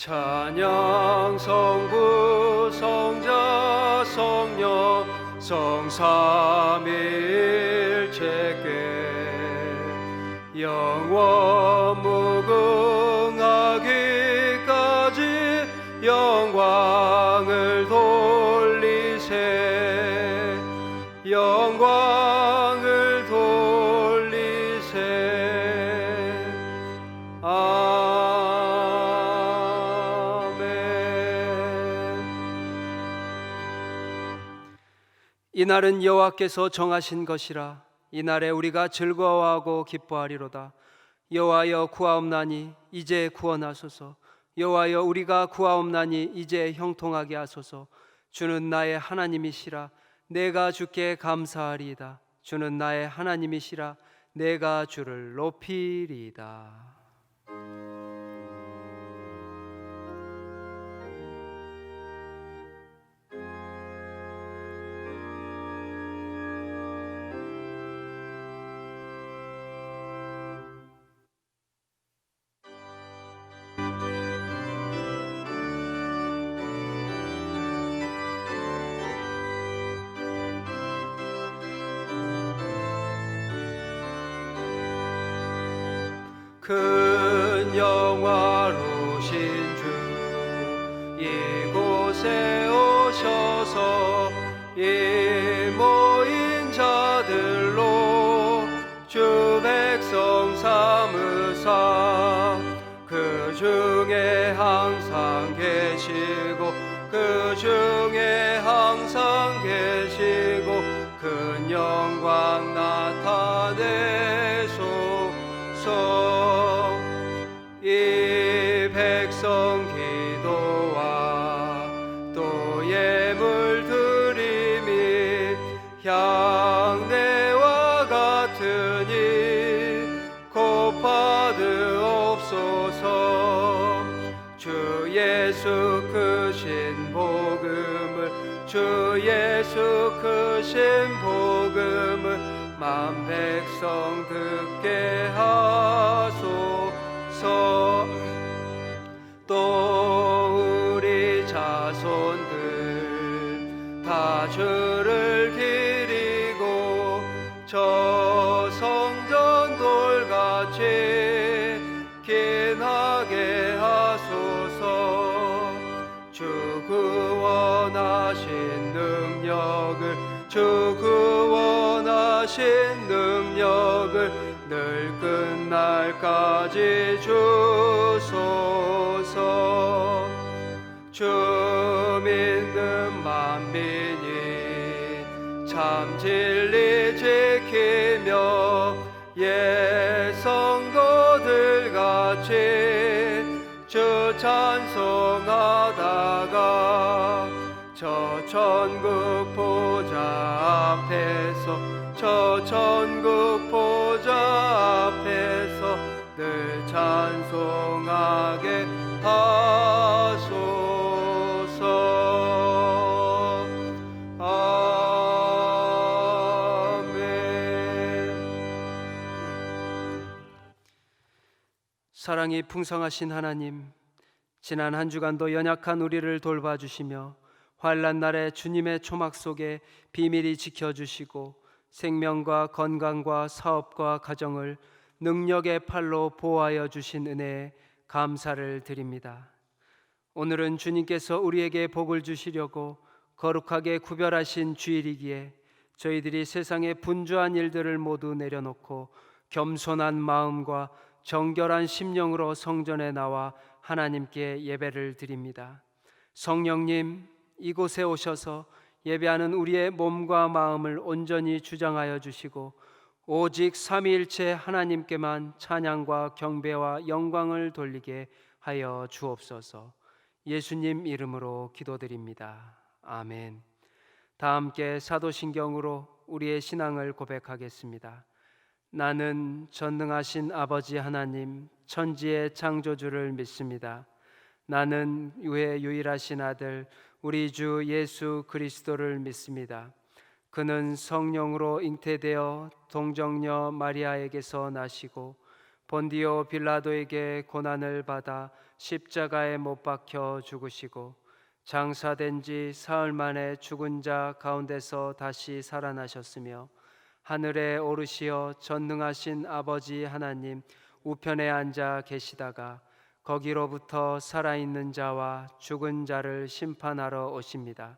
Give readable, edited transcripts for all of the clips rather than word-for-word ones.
찬양 성부 성자 성령 성삼위일체께 영원 무궁하기까지 영광을 돌리세 영광을 돌리세. 이날은 여호와께서 정하신 것이라. 이날에 우리가 즐거워하고 기뻐하리로다. 여호와여 구하옵나니 이제 구원하소서. 여호와여 우리가 구하옵나니 이제 형통하게 하소서. 주는 나의 하나님이시라. 내가 주께 감사하리이다. 주는 나의 하나님이시라. 내가 주를 높이리이다. 큰 영화로우신 주 이곳에 오셔서 이 모인 자들로 주 백성 삼으사 그 중에 항상 계시고 그 중에 항상 계시고 큰 영광 나타내소서. 이 백성 기도와 또 예물 드림이 향내와 같으니 곧 받으옵소서. 주 예수 크신 복음을 주 예수 크신 복음을 만 백성 듣게 하소서. 또 우리 자손들 다 주를 기리고 저 성전 돌같이 긴하게 하소서. 주 구원하신 능력을 주 구원하신 능력을 늘 끝날까지 주소서. 주 믿는 만민이 참 진리 지키며 옛 성도들 같이 주 찬송하다가 저 천국 보좌 앞에서 저 천국 보좌 앞에서 늘 찬송하게 하소서. 아멘. 사랑이 풍성하신 하나님, 지난 한 주간도 연약한 우리를 돌봐주시며 환난 날에 주님의 초막 속에 비밀히 지켜주시고 생명과 건강과 사업과 가정을 능력의 팔로 보호하여 주신 은혜에 감사를 드립니다. 오늘은 주님께서 우리에게 복을 주시려고 거룩하게 구별하신 주일이기에 저희들이 세상의 분주한 일들을 모두 내려놓고 겸손한 마음과 정결한 심령으로 성전에 나와 하나님께 예배를 드립니다. 성령님, 이곳에 오셔서 예배하는 우리의 몸과 마음을 온전히 주장하여 주시고 오직 삼위일체 하나님께만 찬양과 경배와 영광을 돌리게 하여 주옵소서. 예수님 이름으로 기도드립니다. 아멘. 다 함께 사도신경으로 우리의 신앙을 고백하겠습니다. 나는 전능하신 아버지 하나님 천지의 창조주를 믿습니다. 나는 의 유일하신 아들 우리 주 예수 그리스도를 믿습니다. 그는 성령으로 잉태되어 동정녀 마리아에게서 나시고 본디오 빌라도에게 고난을 받아 십자가에 못 박혀 죽으시고 장사된 지 사흘 만에 죽은 자 가운데서 다시 살아나셨으며 하늘에 오르시어 전능하신 아버지 하나님 우편에 앉아 계시다가 거기로부터 살아있는 자와 죽은 자를 심판하러 오십니다.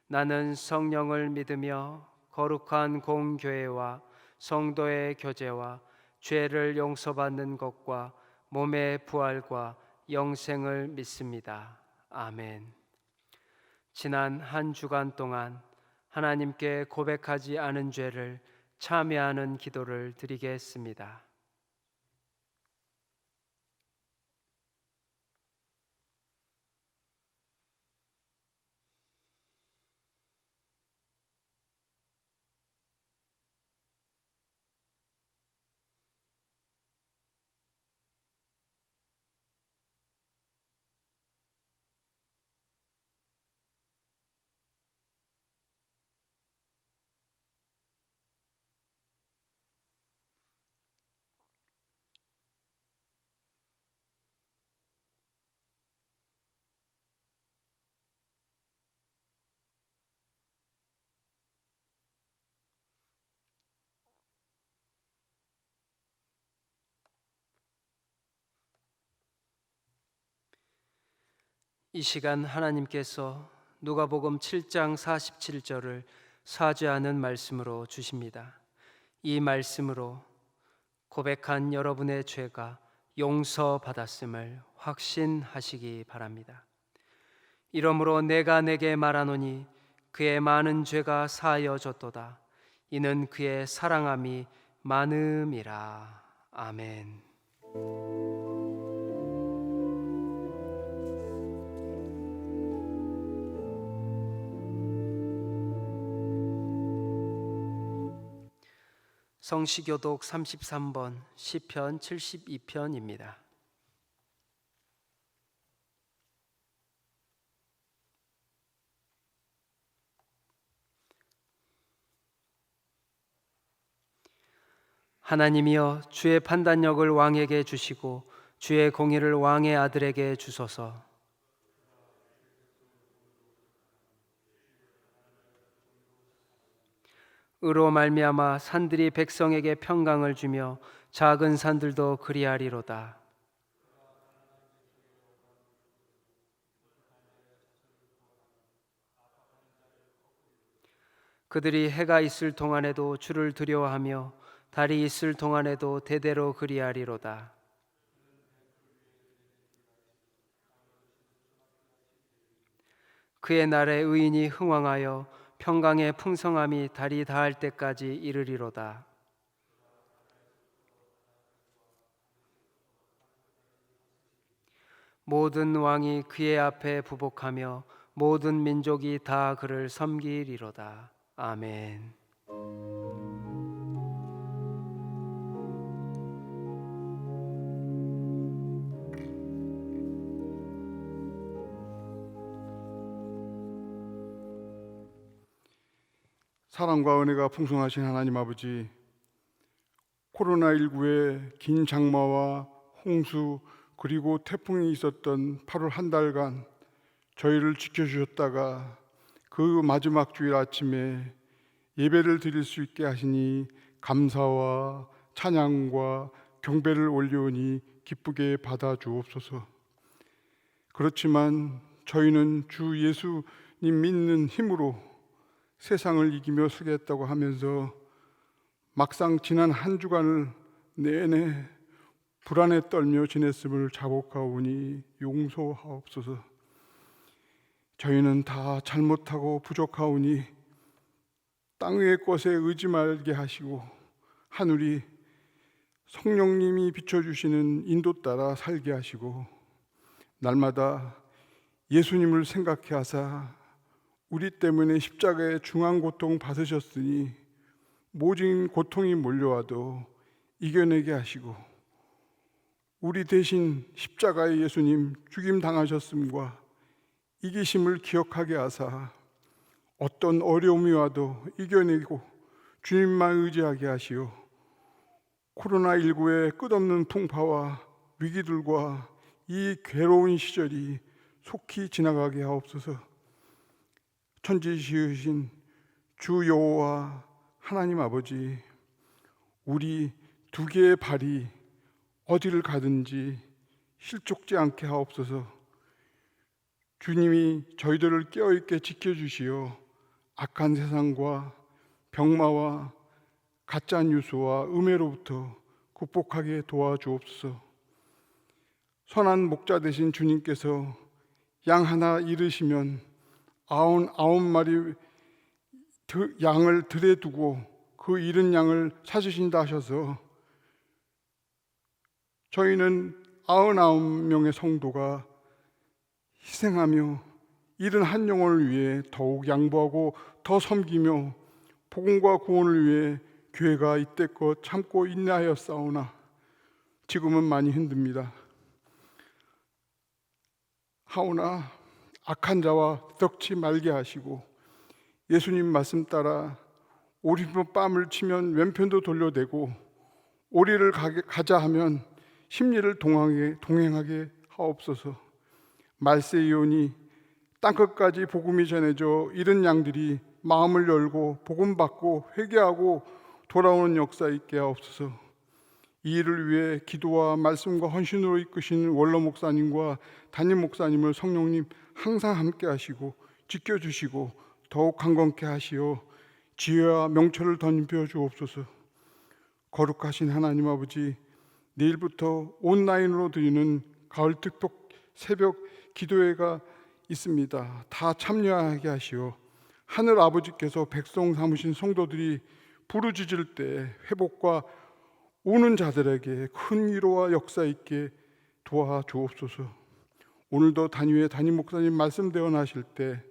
나는 성령을 믿으며 거룩한 공교회와 성도의 교제와 죄를 용서받는 것과 몸의 부활과 영생을 믿습니다. 아멘. 지난 한 주간 동안 하나님께 고백하지 않은 죄를 참회하는 기도를 드리겠습니다. 이 시간 하나님께서 누가복음 7장 47절을 사죄하는 말씀으로 주십니다. 이 말씀으로 고백한 여러분의 죄가 용서받았음을 확신하시기 바랍니다. 이러므로 내가 내게 말하노니 그의 많은 죄가 사하여졌도다. 이는 그의 사랑함이 많음이라. 아멘. 성시교독 33번 시편 72편입니다. 하나님이여 주의 판단력을 왕에게 주시고 주의 공의를 왕의 아들에게 주소서. 의로 말미암아 산들이 백성에게 평강을 주며 작은 산들도 그리하리로다. 그들이 해가 있을 동안에도 주를 두려워하며 달이 있을 동안에도 대대로 그리하리로다. 그의 날에 의인이 흥왕하여 평강의 풍성함이 달이 닿을 때까지 이르리로다. 모든 왕이 그의 앞에 부복하며 모든 민족이 다 그를 섬기리로다. 아멘. 사랑과 은혜가 풍성하신 하나님 아버지, 코로나19의 긴 장마와 홍수 그리고 태풍이 있었던 8월 한 달간 저희를 지켜주셨다가 그 마지막 주일 아침에 예배를 드릴 수 있게 하시니 감사와 찬양과 경배를 올려오니 기쁘게 받아 주옵소서. 그렇지만 저희는 주 예수님 믿는 힘으로 세상을 이기며 서겠다고 하면서 막상 지난 한 주간을 내내 불안에 떨며 지냈음을 자복하오니 용서하옵소서. 저희는 다 잘못하고 부족하오니 땅 위의 것에 의지 말게 하시고 하늘이 성령님이 비춰주시는 인도 따라 살게 하시고 날마다 예수님을 생각해 하사 우리 때문에 십자가의 중한 고통 받으셨으니 모진 고통이 몰려와도 이겨내게 하시고 우리 대신 십자가의 예수님 죽임 당하셨음과 이기심을 기억하게 하사 어떤 어려움이 와도 이겨내고 주님만 의지하게 하시어 코로나19의 끝없는 풍파와 위기들과 이 괴로운 시절이 속히 지나가게 하옵소서. 천지 지으신 주 여호와 하나님 아버지, 우리 두 개의 발이 어디를 가든지 실족지 않게 하옵소서. 주님이 저희들을 깨어있게 지켜주시어 악한 세상과 병마와 가짜 뉴스와 음해로부터 극복하게 도와주옵소서. 선한 목자 되신 주님께서 양 하나 잃으시면 99마리 양을 들에 두고 그 잃은 양을 찾으신다 하셔서 저희는 99명의 성도가 희생하며 잃은 한 영혼을 위해 더욱 양보하고 더 섬기며 복음과 구원을 위해 교회가 이때껏 참고 인내하였사오나 지금은 많이 힘듭니다. 하오나 악한 자와 덕치 말게 하시고 예수님 말씀 따라 오른편 뺨을 치면 왼편도 돌려대고 오리를 가자 하면 십리를 동행하게 하옵소서. 말세이오니 땅끝까지 복음이 전해져 잃은 양들이 마음을 열고 복음 받고 회개하고 돌아오는 역사 있게 하옵소서. 이 일을 위해 기도와 말씀과 헌신으로 이끄시는 원로 목사님과 담임 목사님을 성령님 항상 함께 하시고 지켜주시고 더욱 강건케 하시어 지혜와 명철을 덧입혀 주옵소서. 거룩하신 하나님 아버지, 내일부터 온라인으로 드리는 가을 특별 새벽 기도회가 있습니다. 다 참여하게 하시어 하늘 아버지께서 백성 삼으신 성도들이 부르짖을 때 회복과 우는 자들에게 큰 위로와 역사 있게 도와 주옵소서. 오늘도 단위의 담임 목사님 말씀 대언하실 때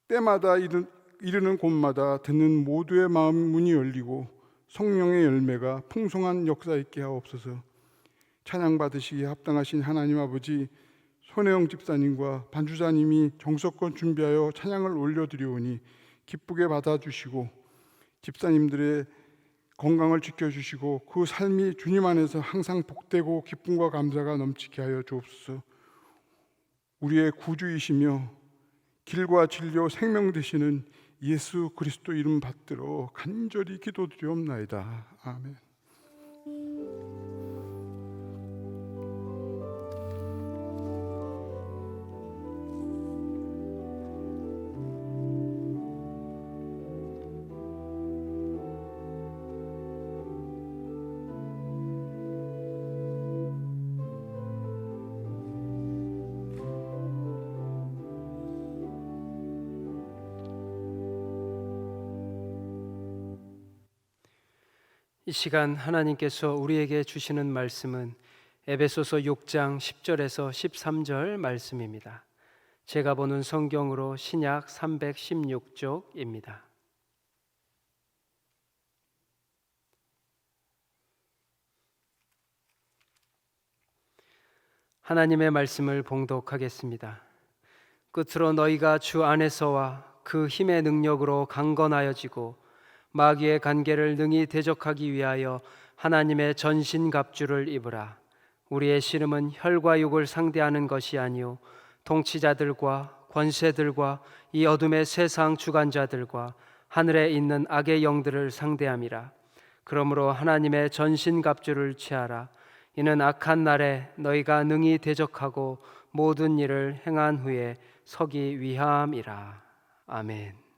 때마다 이르는 곳마다 듣는 모두의 마음 문이 열리고 성령의 열매가 풍성한 역사 있게 하옵소서. 찬양 받으시기에 합당하신 하나님 아버지, 손혜영 집사님과 반주자님이 정성껏 준비하여 찬양을 올려드리오니 기쁘게 받아주시고 집사님들의 건강을 지켜주시고 그 삶이 주님 안에서 항상 복되고 기쁨과 감사가 넘치게 하여 주옵소서. 우리의 구주이시며 길과 진료 생명 되시는 예수 그리스도 이름 받들어 간절히 기도드리옵나이다. 아멘. 이 시간 하나님께서 우리에게 주시는 말씀은 에베소서 6장 10절에서 13절 말씀입니다. 제가 보는 성경으로 신약 316쪽입니다. 하나님의 말씀을 봉독하겠습니다. 끝으로 너희가 주 안에서와 그 힘의 능력으로 강건하여지고 마귀의 간계를 능히 대적하기 위하여 하나님의 전신갑주를 입으라. 우리의 씨름은 혈과 육을 상대하는 것이 아니요 통치자들과 권세들과 이 어둠의 세상 주관자들과 하늘에 있는 악의 영들을 상대함이라. 그러므로 하나님의 전신갑주를 취하라. 이는 악한 날에 너희가 능히 대적하고 모든 일을 행한 후에 서기 위함이라. 아멘.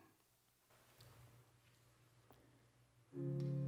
주님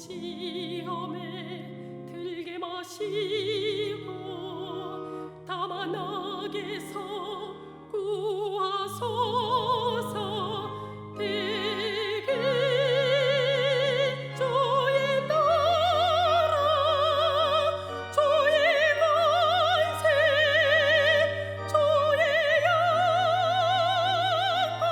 시험에 들게 마시고 다만 악에서 구하소서. 대개 주의 나라 주의 권세 주의 영광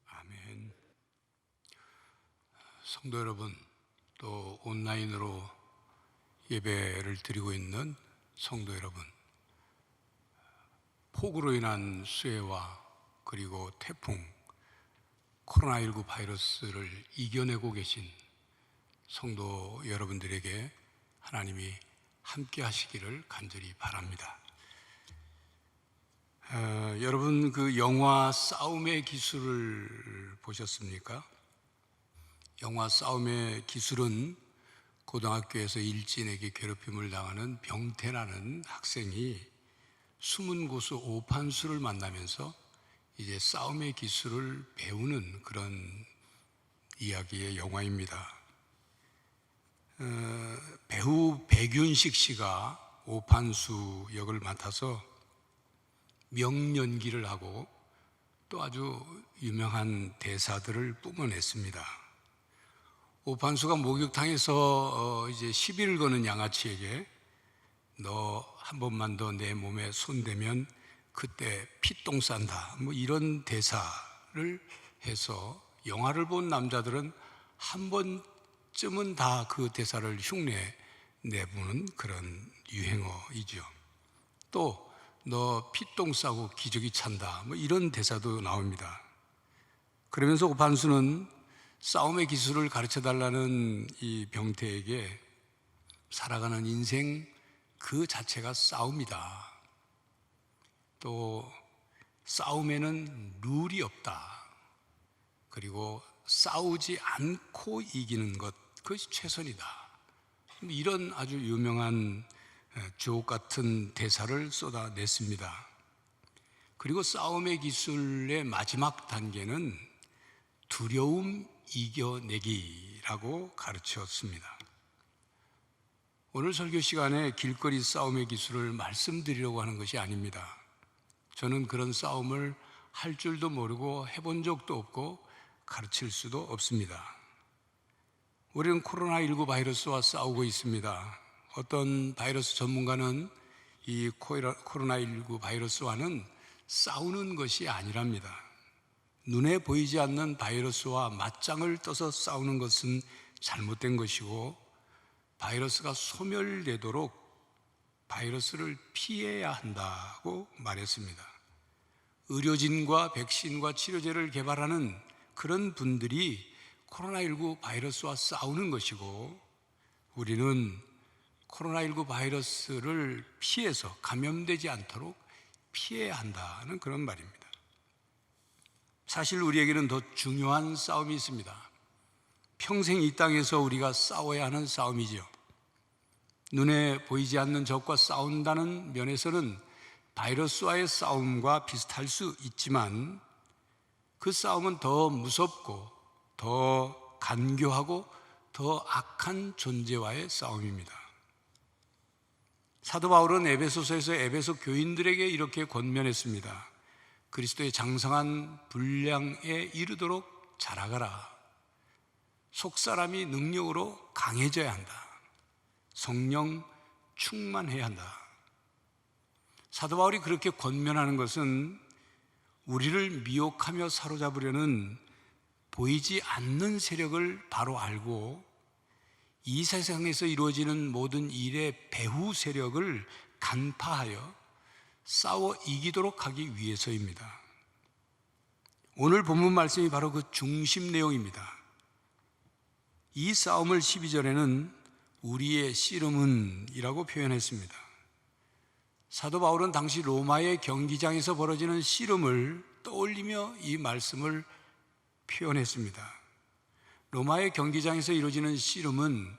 아멘. 성도 여러분, 또 온라인으로 예배를 드리고 있는 성도 여러분, 폭우로 인한 수해와 그리고 태풍, 코로나19 바이러스를 이겨내고 계신 성도 여러분들에게 하나님이 함께 하시기를 간절히 바랍니다. 여러분, 그 영화 싸움의 기술을 보셨습니까? 영화 싸움의 기술은 고등학교에서 일진에게 괴롭힘을 당하는 병태라는 학생이 숨은 고수 오판수를 만나면서 이제 싸움의 기술을 배우는 그런 이야기의 영화입니다. 배우 백윤식 씨가 오판수 역을 맡아서 명연기를 하고 또 아주 유명한 대사들을 뿜어냈습니다. 오판수가 목욕탕에서 이제 시비를 거는 양아치에게 너 한 번만 더 내 몸에 손대면 그때 피똥 싼다, 뭐 이런 대사를 해서 영화를 본 남자들은 한 번쯤은 다 그 대사를 흉내 내보는 그런 유행어이죠. 또 너 피똥 싸고 기저귀 찬다, 뭐 이런 대사도 나옵니다. 그러면서 오판수는 싸움의 기술을 가르쳐 달라는 이 병태에게 살아가는 인생 그 자체가 싸움이다. 또 싸움에는 룰이 없다. 그리고 싸우지 않고 이기는 것, 그것이 최선이다. 이런 아주 유명한 주옥 같은 대사를 쏟아냈습니다. 그리고 싸움의 기술의 마지막 단계는 두려움 이겨내기라고 가르쳤습니다. 오늘 설교 시간에 길거리 싸움의 기술을 말씀드리려고 하는 것이 아닙니다. 저는 그런 싸움을 할 줄도 모르고 해본 적도 없고 가르칠 수도 없습니다. 우리는 코로나19 바이러스와 싸우고 있습니다. 어떤 바이러스 전문가는 이 코로나19 바이러스와는 싸우는 것이 아니랍니다. 눈에 보이지 않는 바이러스와 맞짱을 떠서 싸우는 것은 잘못된 것이고, 바이러스가 소멸되도록 바이러스를 피해야 한다고 말했습니다. 의료진과 백신과 치료제를 개발하는 그런 분들이 코로나19 바이러스와 싸우는 것이고, 우리는 코로나19 바이러스를 피해서 감염되지 않도록 피해야 한다는 그런 말입니다. 사실 우리에게는 더 중요한 싸움이 있습니다. 평생 이 땅에서 우리가 싸워야 하는 싸움이죠. 눈에 보이지 않는 적과 싸운다는 면에서는 바이러스와의 싸움과 비슷할 수 있지만 그 싸움은 더 무섭고 더 간교하고 더 악한 존재와의 싸움입니다. 사도 바울은 에베소서에서 에베소 교인들에게 이렇게 권면했습니다. 그리스도의 장성한 분량에 이르도록 자라가라. 속사람이 능력으로 강해져야 한다. 성령 충만해야 한다. 사도 바울이 그렇게 권면하는 것은 우리를 미혹하며 사로잡으려는 보이지 않는 세력을 바로 알고 이 세상에서 이루어지는 모든 일의 배후 세력을 간파하여 싸워 이기도록 하기 위해서입니다. 오늘 본문 말씀이 바로 그 중심 내용입니다. 이 싸움을 12절에는 우리의 씨름은이라고 표현했습니다. 사도 바울은 당시 로마의 경기장에서 벌어지는 씨름을 떠올리며 이 말씀을 표현했습니다. 로마의 경기장에서 이루어지는 씨름은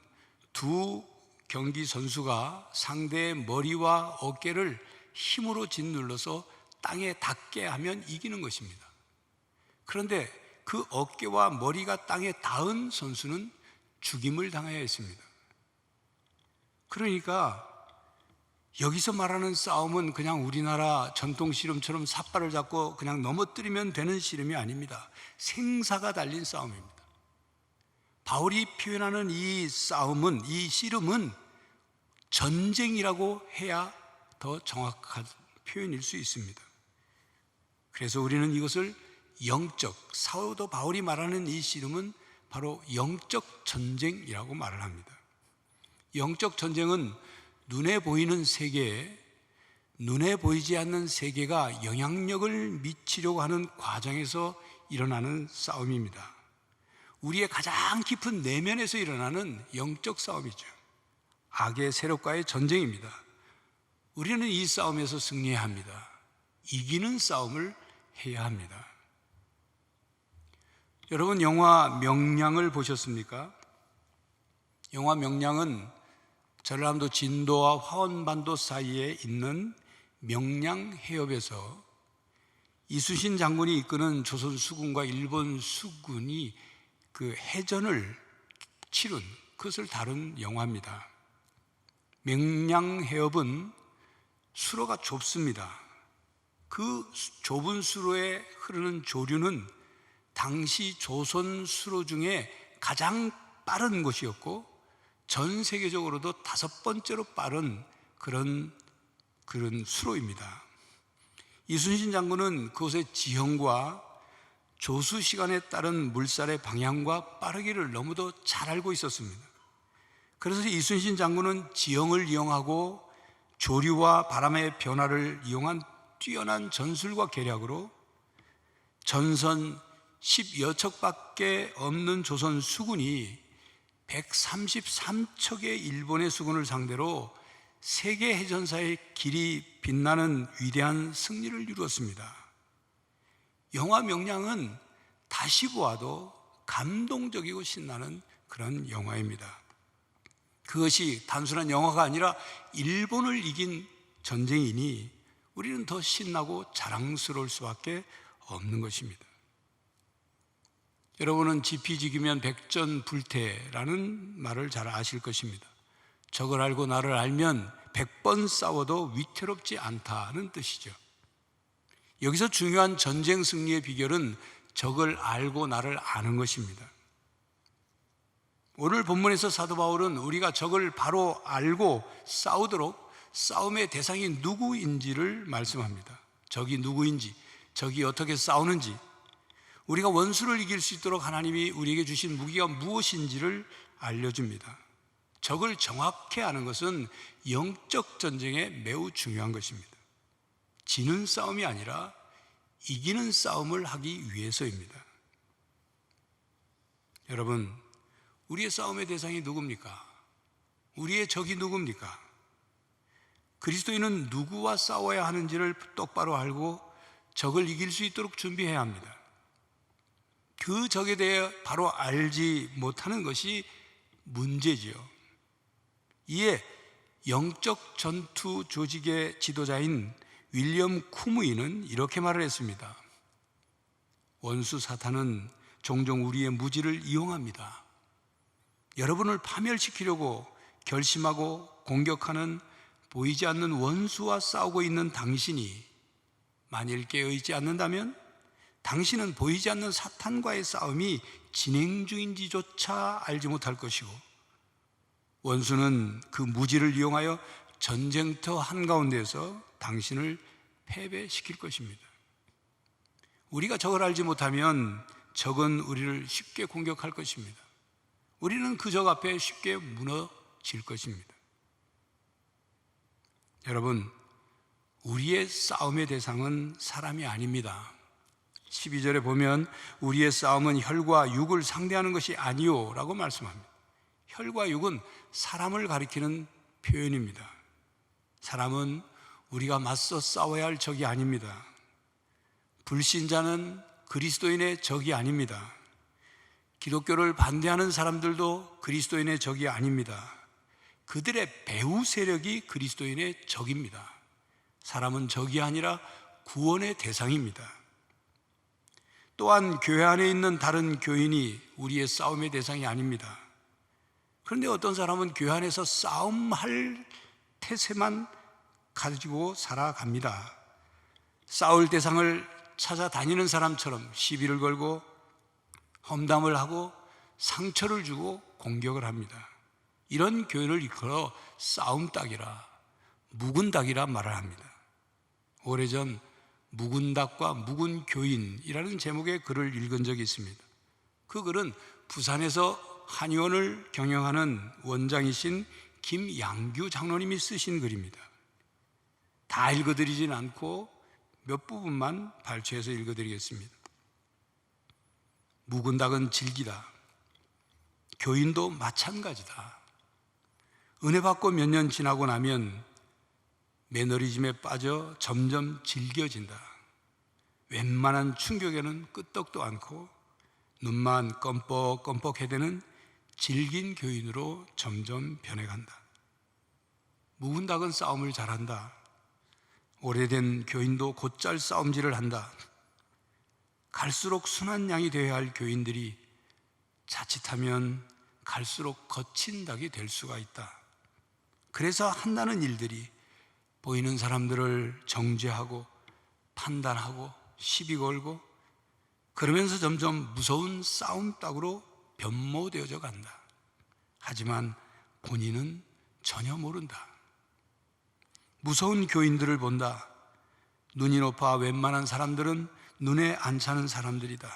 두 경기 선수가 상대의 머리와 어깨를 힘으로 짓눌러서 땅에 닿게 하면 이기는 것입니다. 그런데 그 어깨와 머리가 땅에 닿은 선수는 죽임을 당해야 했습니다. 그러니까 여기서 말하는 싸움은 그냥 우리나라 전통 씨름처럼 삿발을 잡고 그냥 넘어뜨리면 되는 씨름이 아닙니다. 생사가 달린 싸움입니다. 바울이 표현하는 이 싸움은, 이 씨름은 전쟁이라고 해야 더 정확한 표현일 수 있습니다. 그래서 우리는 이것을 영적, 사도 바울이 말하는 이 씨름은 바로 영적 전쟁이라고 말을 합니다. 영적 전쟁은 눈에 보이는 세계에 눈에 보이지 않는 세계가 영향력을 미치려고 하는 과정에서 일어나는 싸움입니다. 우리의 가장 깊은 내면에서 일어나는 영적 싸움이죠. 악의 세력과의 전쟁입니다. 우리는 이 싸움에서 승리해야 합니다. 이기는 싸움을 해야 합니다. 여러분, 영화 명량을 보셨습니까? 영화 명량은 전라남도 진도와 화원반도 사이에 있는 명량 해협에서 이순신 장군이 이끄는 조선 수군과 일본 수군이 그 해전을 치른 그것을 다룬 영화입니다. 명량 해협은 수로가 좁습니다. 그 좁은 수로에 흐르는 조류는 당시 조선 수로 중에 가장 빠른 곳이었고 전 세계적으로도 5번째로 빠른 그런 수로입니다. 이순신 장군은 그곳의 지형과 조수 시간에 따른 물살의 방향과 빠르기를 너무도 잘 알고 있었습니다. 그래서 이순신 장군은 지형을 이용하고 조류와 바람의 변화를 이용한 뛰어난 전술과 계략으로 전선 10여 척밖에 없는 조선 수군이 133척의 일본의 수군을 상대로 세계 해전사의 길이 빛나는 위대한 승리를 이루었습니다. 영화 명량은 다시 보아도 감동적이고 신나는 그런 영화입니다. 그것이 단순한 영화가 아니라 일본을 이긴 전쟁이니 우리는 더 신나고 자랑스러울 수밖에 없는 것입니다. 여러분은 지피지기면 백전불태라는 말을 잘 아실 것입니다. 적을 알고 나를 알면 100번 싸워도 위태롭지 않다는 뜻이죠. 여기서 중요한 전쟁 승리의 비결은 적을 알고 나를 아는 것입니다. 오늘 본문에서 사도 바울은 우리가 적을 바로 알고 싸우도록 싸움의 대상이 누구인지를 말씀합니다. 적이 누구인지, 적이 어떻게 싸우는지, 우리가 원수를 이길 수 있도록 하나님이 우리에게 주신 무기가 무엇인지를 알려줍니다. 적을 정확히 아는 것은 영적 전쟁에 매우 중요한 것입니다. 지는 싸움이 아니라 이기는 싸움을 하기 위해서입니다. 여러분, 우리의 싸움의 대상이 누굽니까? 우리의 적이 누굽니까? 그리스도인은 누구와 싸워야 하는지를 똑바로 알고 적을 이길 수 있도록 준비해야 합니다. 그 적에 대해 바로 알지 못하는 것이 문제지요. 이에 영적 전투 조직의 지도자인 윌리엄 쿠무이는 이렇게 말을 했습니다. 원수 사탄은 종종 우리의 무지를 이용합니다. 여러분을 파멸시키려고 결심하고 공격하는 보이지 않는 원수와 싸우고 있는 당신이 만일 깨어있지 않는다면 당신은 보이지 않는 사탄과의 싸움이 진행 중인지조차 알지 못할 것이고 원수는 그 무지를 이용하여 전쟁터 한가운데에서 당신을 패배시킬 것입니다. 우리가 적을 알지 못하면 적은 우리를 쉽게 공격할 것입니다. 우리는 그 적 앞에 쉽게 무너질 것입니다. 여러분, 우리의 싸움의 대상은 사람이 아닙니다. 12절에 보면 우리의 싸움은 혈과 육을 상대하는 것이 아니요 라고 말씀합니다. 혈과 육은 사람을 가리키는 표현입니다. 사람은 우리가 맞서 싸워야 할 적이 아닙니다. 불신자는 그리스도인의 적이 아닙니다. 기독교를 반대하는 사람들도 그리스도인의 적이 아닙니다. 그들의 배후 세력이 그리스도인의 적입니다. 사람은 적이 아니라 구원의 대상입니다. 또한 교회 안에 있는 다른 교인이 우리의 싸움의 대상이 아닙니다. 그런데 어떤 사람은 교회 안에서 싸움할 태세만 가지고 살아갑니다. 싸울 대상을 찾아다니는 사람처럼 시비를 걸고 험담을 하고 상처를 주고 공격을 합니다. 이런 교인을 일컬어 싸움닭이라, 묵은 닭이라 말을 합니다. 오래전 묵은 닭과 묵은 교인이라는 제목의 글을 읽은 적이 있습니다. 그 글은 부산에서 한의원을 경영하는 원장이신 김양규 장로님이 쓰신 글입니다. 다 읽어드리진 않고 몇 부분만 발췌해서 읽어드리겠습니다. 묵은 닭은 질기다. 교인도 마찬가지다. 은혜 받고 몇 년 지나고 나면 매너리즘에 빠져 점점 질겨진다. 웬만한 충격에는 끄떡도 않고 눈만 껌뻑껌뻑해대는 질긴 교인으로 점점 변해간다. 묵은 닭은 싸움을 잘한다. 오래된 교인도 곧잘 싸움질을 한다. 갈수록 순한 양이 되어야 할 교인들이 자칫하면 갈수록 거친 닭이 될 수가 있다. 그래서 한다는 일들이 보이는 사람들을 정죄하고 판단하고 시비 걸고 그러면서 점점 무서운 싸움닭으로 변모되어져 간다. 하지만 본인은 전혀 모른다. 무서운 교인들을 본다. 눈이 높아 웬만한 사람들은 눈에 안 차는 사람들이다.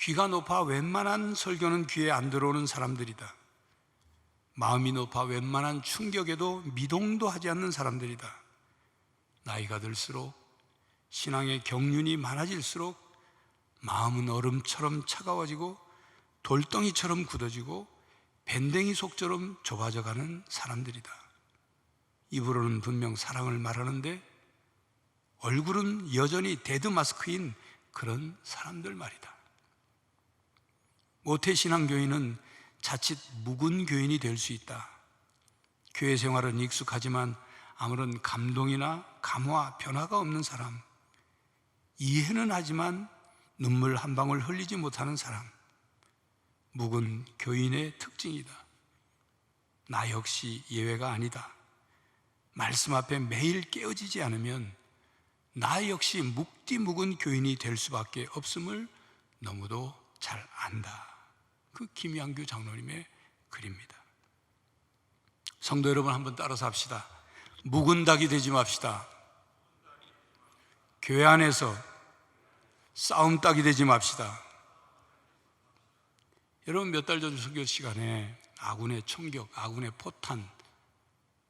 귀가 높아 웬만한 설교는 귀에 안 들어오는 사람들이다. 마음이 높아 웬만한 충격에도 미동도 하지 않는 사람들이다. 나이가 들수록 신앙의 경륜이 많아질수록 마음은 얼음처럼 차가워지고 돌덩이처럼 굳어지고 밴댕이 속처럼 좁아져 가는 사람들이다. 입으로는 분명 사랑을 말하는데 얼굴은 여전히 데드마스크인 그런 사람들 말이다. 모태신앙교인은 자칫 묵은 교인이 될 수 있다. 교회 생활은 익숙하지만 아무런 감동이나 감화, 변화가 없는 사람, 이해는 하지만 눈물 한 방울 흘리지 못하는 사람, 묵은 교인의 특징이다. 나 역시 예외가 아니다. 말씀 앞에 매일 깨어지지 않으면 나 역시 묵디 묵은 교인이 될 수밖에 없음을 너무도 잘 안다. 그 김양규 장로님의 글입니다. 성도 여러분, 한번 따라서 합시다. 묵은 닭이 되지 맙시다. 교회 안에서 싸움닭이 되지 맙시다. 여러분, 몇 달 전 설교 시간에 아군의 총격, 아군의 포탄,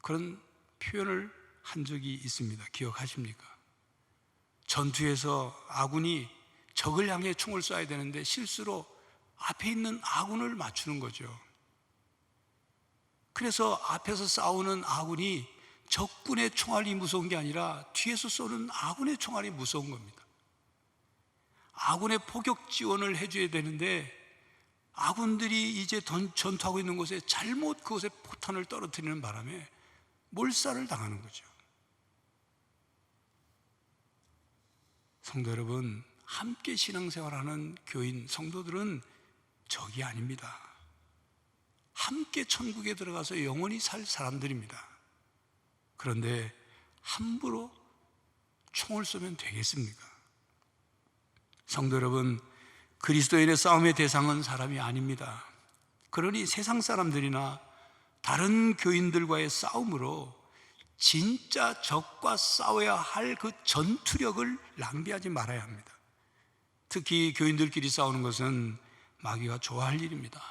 그런 표현을 한 적이 있습니다. 기억하십니까? 전투에서 아군이 적을 향해 총을 쏴야 되는데 실수로 앞에 있는 아군을 맞추는 거죠. 그래서 앞에서 싸우는 아군이 적군의 총알이 무서운 게 아니라 뒤에서 쏘는 아군의 총알이 무서운 겁니다. 아군의 포격 지원을 해줘야 되는데 아군들이 이제 전투하고 있는 곳에 잘못 그곳에 포탄을 떨어뜨리는 바람에 몰살을 당하는 거죠. 성도 여러분, 함께 신앙생활하는 교인, 성도들은 적이 아닙니다. 함께 천국에 들어가서 영원히 살 사람들입니다. 그런데 함부로 총을 쏘면 되겠습니까? 성도 여러분, 그리스도인의 싸움의 대상은 사람이 아닙니다. 그러니 세상 사람들이나 다른 교인들과의 싸움으로 진짜 적과 싸워야 할 그 전투력을 낭비하지 말아야 합니다. 특히 교인들끼리 싸우는 것은 마귀가 좋아할 일입니다.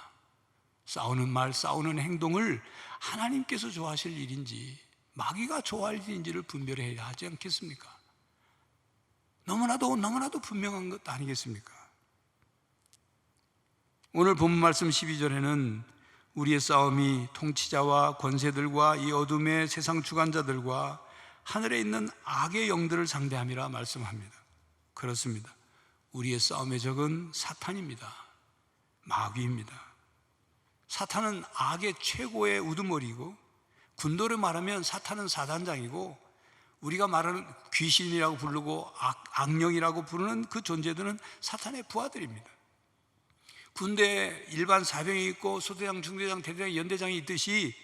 싸우는 말, 싸우는 행동을 하나님께서 좋아하실 일인지 마귀가 좋아할 일인지를 분별해야 하지 않겠습니까? 너무나도 분명한 것 아니겠습니까? 오늘 본문 말씀 12절에는 우리의 싸움이 통치자와 권세들과 이 어둠의 세상 주관자들과 하늘에 있는 악의 영들을 상대함이라 말씀합니다. 그렇습니다. 우리의 싸움의 적은 사탄입니다. 마귀입니다. 사탄은 악의 최고의 우두머리이고, 군도를 말하면 사탄은 사단장이고, 우리가 말하는 귀신이라고 부르고 악령이라고 부르는 그 존재들은 사탄의 부하들입니다. 군대에 일반 사병이 있고 소대장, 중대장, 대대장, 연대장이 있듯이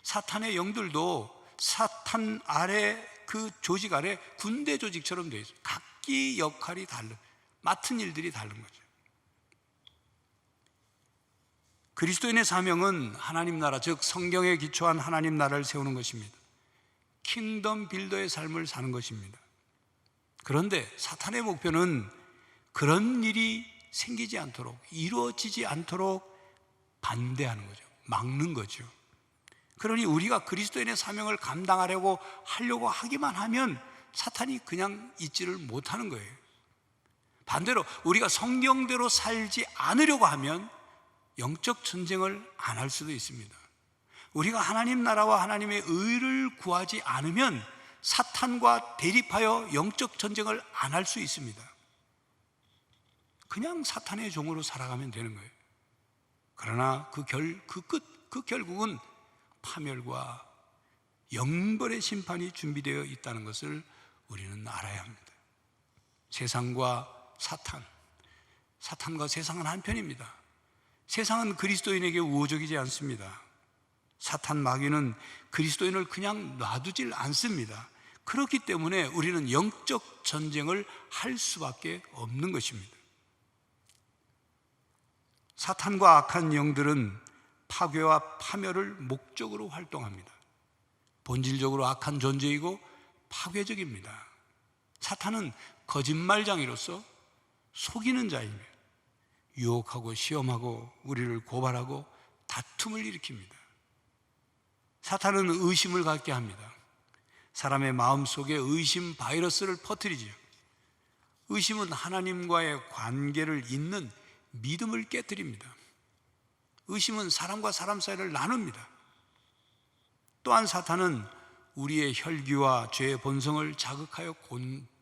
사탄의 영들도 사탄 아래, 그 조직 아래 군대 조직처럼 되어 있어요. 각기 역할이 다른, 맡은 일들이 다른 거죠. 그리스도인의 사명은 하나님 나라, 즉 성경에 기초한 하나님 나라를 세우는 것입니다. 킹덤 빌더의 삶을 사는 것입니다. 그런데 사탄의 목표는 그런 일이 생기지 않도록, 이루어지지 않도록 반대하는 거죠. 막는 거죠. 그러니 우리가 그리스도인의 사명을 감당하려고 하기만 하면 사탄이 그냥 있지를 못하는 거예요. 반대로 우리가 성경대로 살지 않으려고 하면 영적 전쟁을 안 할 수도 있습니다. 우리가 하나님 나라와 하나님의 의를 구하지 않으면 사탄과 대립하여 영적 전쟁을 안 할 수 있습니다. 그냥 사탄의 종으로 살아가면 되는 거예요. 그러나 그 결국은 파멸과 영벌의 심판이 준비되어 있다는 것을 우리는 알아야 합니다. 세상과 사탄과 세상은 한편입니다. 세상은 그리스도인에게 우호적이지 않습니다. 사탄 마귀는 그리스도인을 그냥 놔두질 않습니다. 그렇기 때문에 우리는 영적 전쟁을 할 수밖에 없는 것입니다. 사탄과 악한 영들은 파괴와 파멸을 목적으로 활동합니다. 본질적으로 악한 존재이고 파괴적입니다. 사탄은 거짓말장이로서 속이는 자이며 유혹하고 시험하고 우리를 고발하고 다툼을 일으킵니다. 사탄은 의심을 갖게 합니다. 사람의 마음속에 의심 바이러스를 퍼뜨리지요. 의심은 하나님과의 관계를 잇는 믿음을 깨뜨립니다. 의심은 사람과 사람 사이를 나눕니다. 또한 사탄은 우리의 혈기와 죄의 본성을 자극하여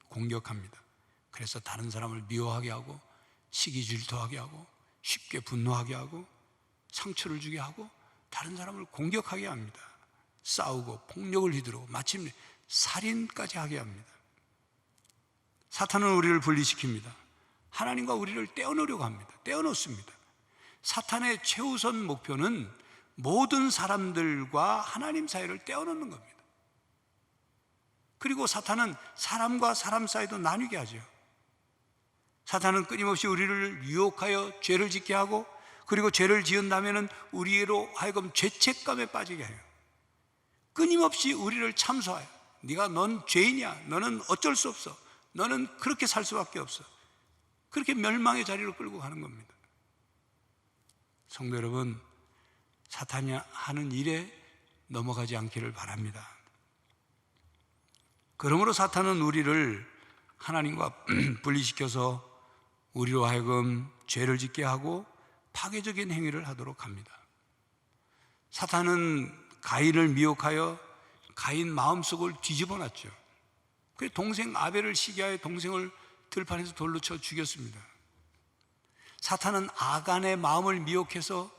공격합니다. 그래서 다른 사람을 미워하게 하고 시기 질투하게 하고 쉽게 분노하게 하고 상처를 주게 하고 다른 사람을 공격하게 합니다. 싸우고 폭력을 휘두르고 마침내 살인까지 하게 합니다. 사탄은 우리를 분리시킵니다. 하나님과 우리를 떼어놓으려고 합니다. 떼어놓습니다. 사탄의 최우선 목표는 모든 사람들과 하나님 사이를 떼어놓는 겁니다. 그리고 사탄은 사람과 사람 사이도 나뉘게 하죠. 사탄은 끊임없이 우리를 유혹하여 죄를 짓게 하고, 그리고 죄를 지은다면 우리로 하여금 죄책감에 빠지게 해요. 끊임없이 우리를 참소하여 넌 죄인이야, 너는 어쩔 수 없어, 너는 그렇게 살 수밖에 없어, 그렇게 멸망의 자리로 끌고 가는 겁니다. 성도 여러분, 사탄이 하는 일에 넘어가지 않기를 바랍니다. 그러므로 사탄은 우리를 하나님과 분리시켜서 우리로 하여금 죄를 짓게 하고 파괴적인 행위를 하도록 합니다. 사탄은 가인을 미혹하여 가인 마음속을 뒤집어 놨죠. 그래서 동생 아벨을 시기하여 동생을 들판에서 돌로 쳐 죽였습니다. 사탄은 아간의 마음을 미혹해서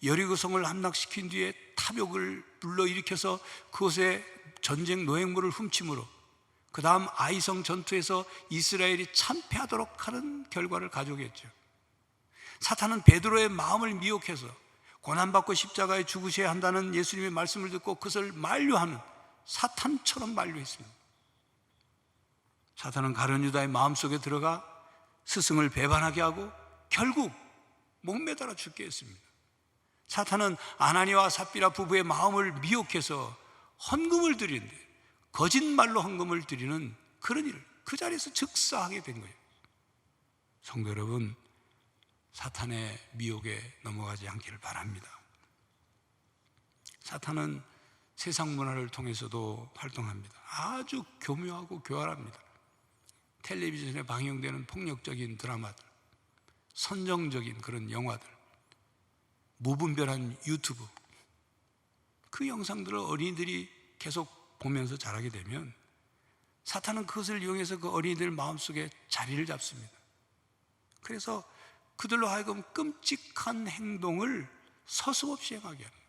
여리고성을 함락시킨 뒤에 탐욕을 불러일으켜서 그곳에 전쟁 노획물을 훔침으로 그 다음 아이성 전투에서 이스라엘이 참패하도록 하는 결과를 가져오게 했죠. 사탄은 베드로의 마음을 미혹해서 고난받고 십자가에 죽으셔야 한다는 예수님의 말씀을 듣고 그것을 만류하는 사탄처럼 만류했습니다. 사탄은 가룟 유다의 마음속에 들어가 스승을 배반하게 하고 결국 목매달아 죽게 했습니다. 사탄은 아나니와 삽비라 부부의 마음을 미혹해서 헌금을 드리는데 거짓말로 헌금을 드리는 그런 일을 그 자리에서 즉사하게 된 거예요. 성도 여러분, 사탄의 미혹에 넘어가지 않기를 바랍니다. 사탄은 세상 문화를 통해서도 활동합니다. 아주 교묘하고 교활합니다. 텔레비전에 방영되는 폭력적인 드라마들, 선정적인 그런 영화들, 무분별한 유튜브, 그 영상들을 어린이들이 계속 보면서 자라게 되면 사탄은 그것을 이용해서 그 어린이들 마음속에 자리를 잡습니다. 그래서 그들로 하여금 끔찍한 행동을 서슴없이 행하게 합니다.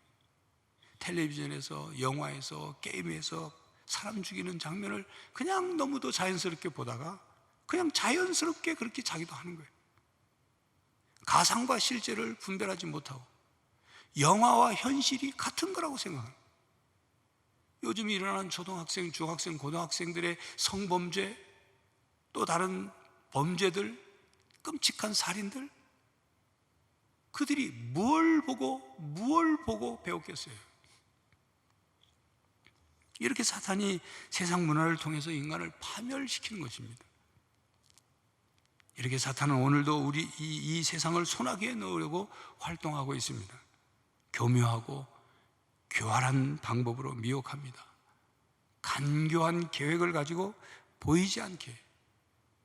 텔레비전에서, 영화에서, 게임에서 사람 죽이는 장면을 그냥 너무도 자연스럽게 보다가 그냥 자연스럽게 그렇게 자기도 하는 거예요. 가상과 실제를 분별하지 못하고 영화와 현실이 같은 거라고 생각합니다. 요즘 일어나는 초등학생, 중학생, 고등학생들의 성범죄, 또 다른 범죄들, 끔찍한 살인들, 그들이 뭘 보고 배웠겠어요? 이렇게 사탄이 세상 문화를 통해서 인간을 파멸시키는 것입니다. 이렇게 사탄은 오늘도 우리 이 세상을 소나기에 넣으려고 활동하고 있습니다. 교묘하고 교활한 방법으로 미혹합니다. 간교한 계획을 가지고 보이지 않게,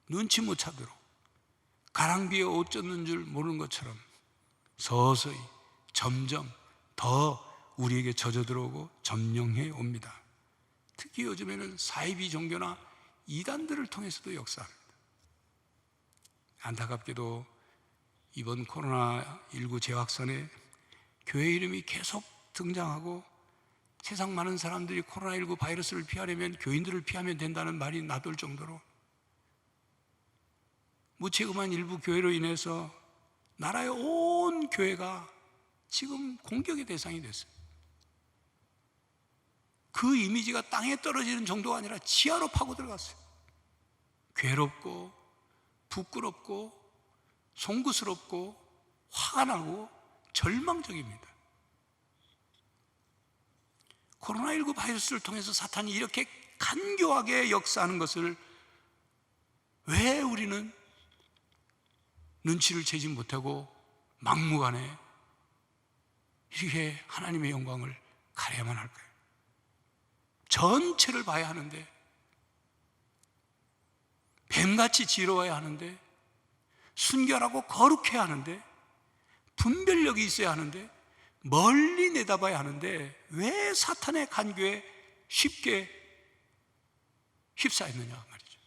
눈치 못 채도록, 가랑비에 옷 젖는 줄 모르는 것처럼 서서히 점점 더 우리에게 젖어 들어오고 점령해 옵니다. 특히 요즘에는 사이비 종교나 이단들을 통해서도 역사합니다. 안타깝게도 이번 코로나19 재확산에 교회 이름이 계속 등장하고 세상 많은 사람들이 코로나19 바이러스를 피하려면 교인들을 피하면 된다는 말이 나돌 정도로 무책임한 일부 교회로 인해서 나라의 온 교회가 지금 공격의 대상이 됐어요. 그 이미지가 땅에 떨어지는 정도가 아니라 지하로 파고 들어갔어요. 괴롭고 부끄럽고 송구스럽고 화가 나고 절망적입니다. 코로나19 바이러스를 통해서 사탄이 이렇게 간교하게 역사하는 것을 왜 우리는 눈치를 채지 못하고 막무가내 이렇게 하나님의 영광을 가려야만 할까요? 전체를 봐야 하는데, 뱀같이 지러워야 하는데, 순결하고 거룩해야 하는데, 분별력이 있어야 하는데, 멀리 내다봐야 하는데 왜 사탄의 간교에 쉽게 휩싸였느냐 말이죠.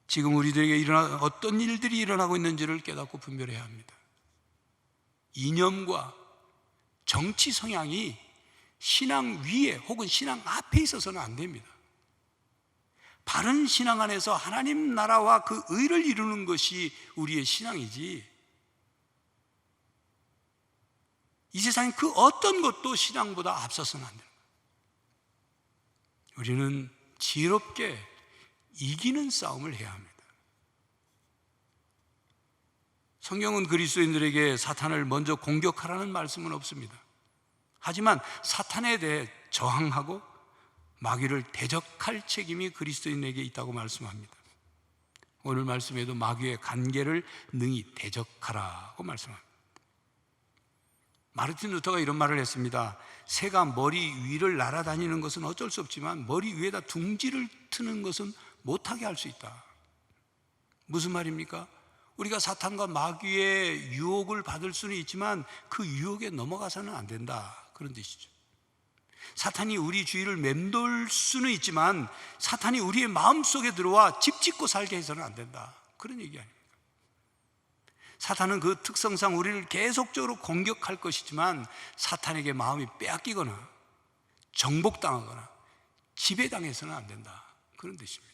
지금 우리들에게 일어나 어떤 일들이 일어나고 있는지를 깨닫고 분별해야 합니다. 이념과 정치 성향이 신앙 위에 혹은 신앙 앞에 있어서는 안 됩니다. 바른 신앙 안에서 하나님 나라와 그 의를 이루는 것이 우리의 신앙이지, 이 세상에 그 어떤 것도 신앙보다 앞서서는 안 됩니다. 우리는 지혜롭게 이기는 싸움을 해야 합니다. 성경은 그리스도인들에게 사탄을 먼저 공격하라는 말씀은 없습니다. 하지만 사탄에 대해 저항하고 마귀를 대적할 책임이 그리스도인에게 있다고 말씀합니다. 오늘 말씀에도 마귀의 간계를 능히 대적하라고 말씀합니다. 마르틴 루터가 이런 말을 했습니다. 새가 머리 위를 날아다니는 것은 어쩔 수 없지만 머리 위에다 둥지를 트는 것은 못하게 할 수 있다. 무슨 말입니까? 우리가 사탄과 마귀의 유혹을 받을 수는 있지만 그 유혹에 넘어가서는 안 된다, 그런 뜻이죠. 사탄이 우리 주위를 맴돌 수는 있지만 사탄이 우리의 마음속에 들어와 집 짓고 살게 해서는 안 된다, 그런 얘기 아닙니까? 사탄은 그 특성상 우리를 계속적으로 공격할 것이지만 사탄에게 마음이 빼앗기거나 정복당하거나 지배당해서는 안 된다, 그런 뜻입니다.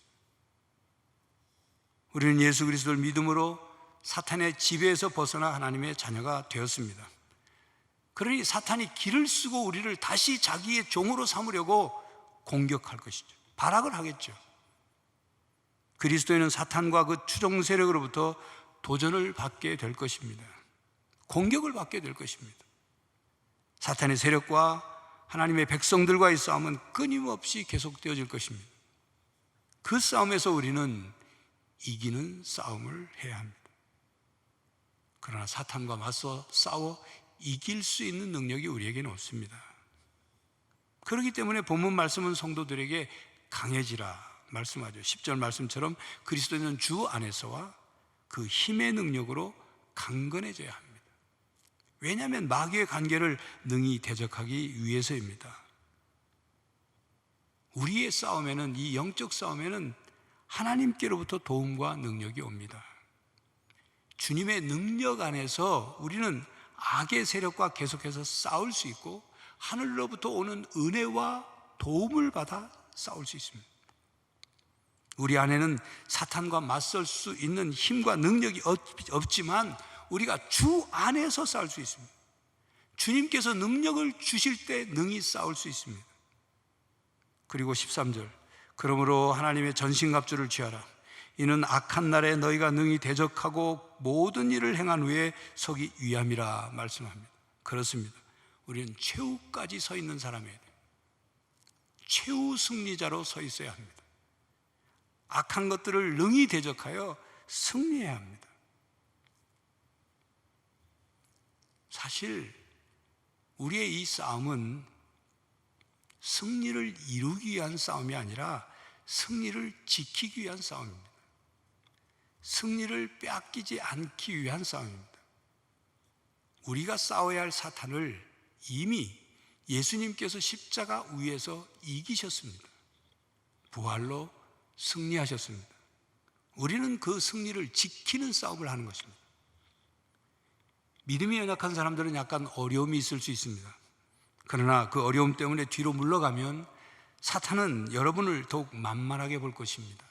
우리는 예수 그리스도를 믿음으로 사탄의 지배에서 벗어나 하나님의 자녀가 되었습니다. 그러니 사탄이 길을 쓰고 우리를 다시 자기의 종으로 삼으려고 공격할 것이죠. 발악을 하겠죠. 그리스도인은 사탄과 그 추종 세력으로부터 도전을 받게 될 것입니다. 공격을 받게 될 것입니다. 사탄의 세력과 하나님의 백성들과의 싸움은 끊임없이 계속되어질 것입니다. 그 싸움에서 우리는 이기는 싸움을 해야 합니다. 그러나 사탄과 맞서 싸워 이길 수 있는 능력이 우리에게는 없습니다. 그렇기 때문에 본문 말씀은 성도들에게 강해지라 말씀하죠. 10절 말씀처럼 그리스도인은 주 안에서와 그 힘의 능력으로 강건해져야 합니다. 왜냐하면 마귀의 관계를 능히 대적하기 위해서입니다. 우리의 싸움에는, 이 영적 싸움에는 하나님께로부터 도움과 능력이 옵니다. 주님의 능력 안에서 우리는 악의 세력과 계속해서 싸울 수 있고 하늘로부터 오는 은혜와 도움을 받아 싸울 수 있습니다. 우리 안에는 사탄과 맞설 수 있는 힘과 능력이 없지만 우리가 주 안에서 싸울 수 있습니다. 주님께서 능력을 주실 때 능히 싸울 수 있습니다. 그리고 13절, 그러므로 하나님의 전신갑주를 취하라. 이는 악한 날에 너희가 능히 대적하고 모든 일을 행한 후에 서기 위함이라 말씀합니다. 그렇습니다. 우리는 최후까지 서 있는 사람이에요. 최후 승리자로 서 있어야 합니다. 악한 것들을 능히 대적하여 승리해야 합니다. 사실 우리의 이 싸움은 승리를 이루기 위한 싸움이 아니라 승리를 지키기 위한 싸움입니다. 승리를 빼앗기지 않기 위한 싸움입니다. 우리가 싸워야 할 사탄을 이미 예수님께서 십자가 위에서 이기셨습니다. 부활로 승리하셨습니다. 우리는 그 승리를 지키는 싸움을 하는 것입니다. 믿음이 연약한 사람들은 약간 어려움이 있을 수 있습니다. 그러나 그 어려움 때문에 뒤로 물러가면 사탄은 여러분을 더욱 만만하게 볼 것입니다.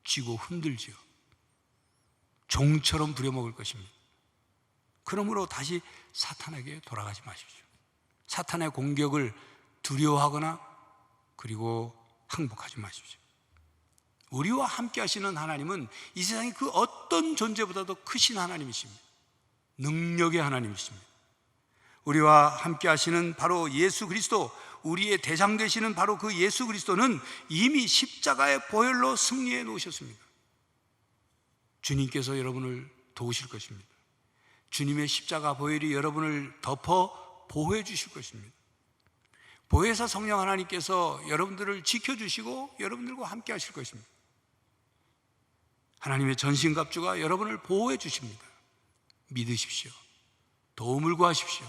쥐고 흔들지요. 종처럼 부려먹을 것입니다. 그러므로 다시 사탄에게 돌아가지 마십시오. 사탄의 공격을 두려워하거나 그리고 항복하지 마십시오. 우리와 함께 하시는 하나님은 이 세상의 그 어떤 존재보다도 크신 하나님이십니다. 능력의 하나님이십니다. 우리와 함께 하시는 바로 예수 그리스도, 우리의 대장 되시는 바로 그 예수 그리스도는 이미 십자가의 보혈로 승리해 놓으셨습니다. 주님께서 여러분을 도우실 것입니다. 주님의 십자가 보혈이 여러분을 덮어 보호해 주실 것입니다. 보혜사 성령 하나님께서 여러분들을 지켜주시고 여러분들과 함께 하실 것입니다. 하나님의 전신갑주가 여러분을 보호해 주십니다. 믿으십시오. 도움을 구하십시오.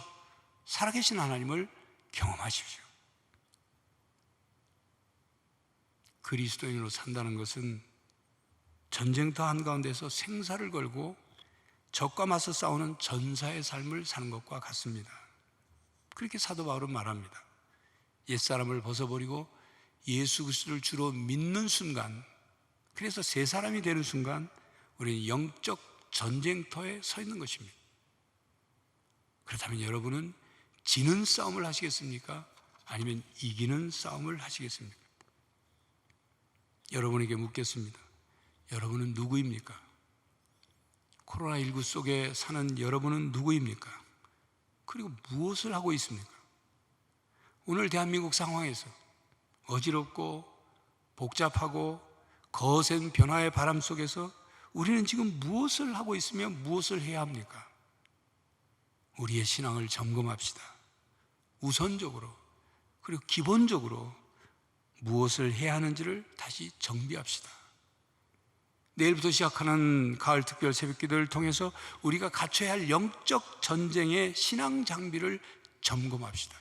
살아계신 하나님을 경험하십시오. 그리스도인으로 산다는 것은 전쟁터 한가운데서 생사를 걸고 적과 맞서 싸우는 전사의 삶을 사는 것과 같습니다. 그렇게 사도 바울은 말합니다. 옛사람을 벗어버리고 예수 그리스도를 주로 믿는 순간, 그래서 새 사람이 되는 순간 우리는 영적 전쟁터에 서 있는 것입니다. 그렇다면 여러분은 지는 싸움을 하시겠습니까? 아니면 이기는 싸움을 하시겠습니까? 여러분에게 묻겠습니다. 여러분은 누구입니까? 코로나19 속에 사는 여러분은 누구입니까? 그리고 무엇을 하고 있습니까? 오늘 대한민국 상황에서 어지럽고 복잡하고 거센 변화의 바람 속에서 우리는 지금 무엇을 하고 있으며 무엇을 해야 합니까? 우리의 신앙을 점검합시다. 우선적으로 그리고 기본적으로 무엇을 해야 하는지를 다시 정비합시다. 내일부터 시작하는 가을 특별 새벽기도를 통해서 우리가 갖춰야 할 영적 전쟁의 신앙 장비를 점검합시다.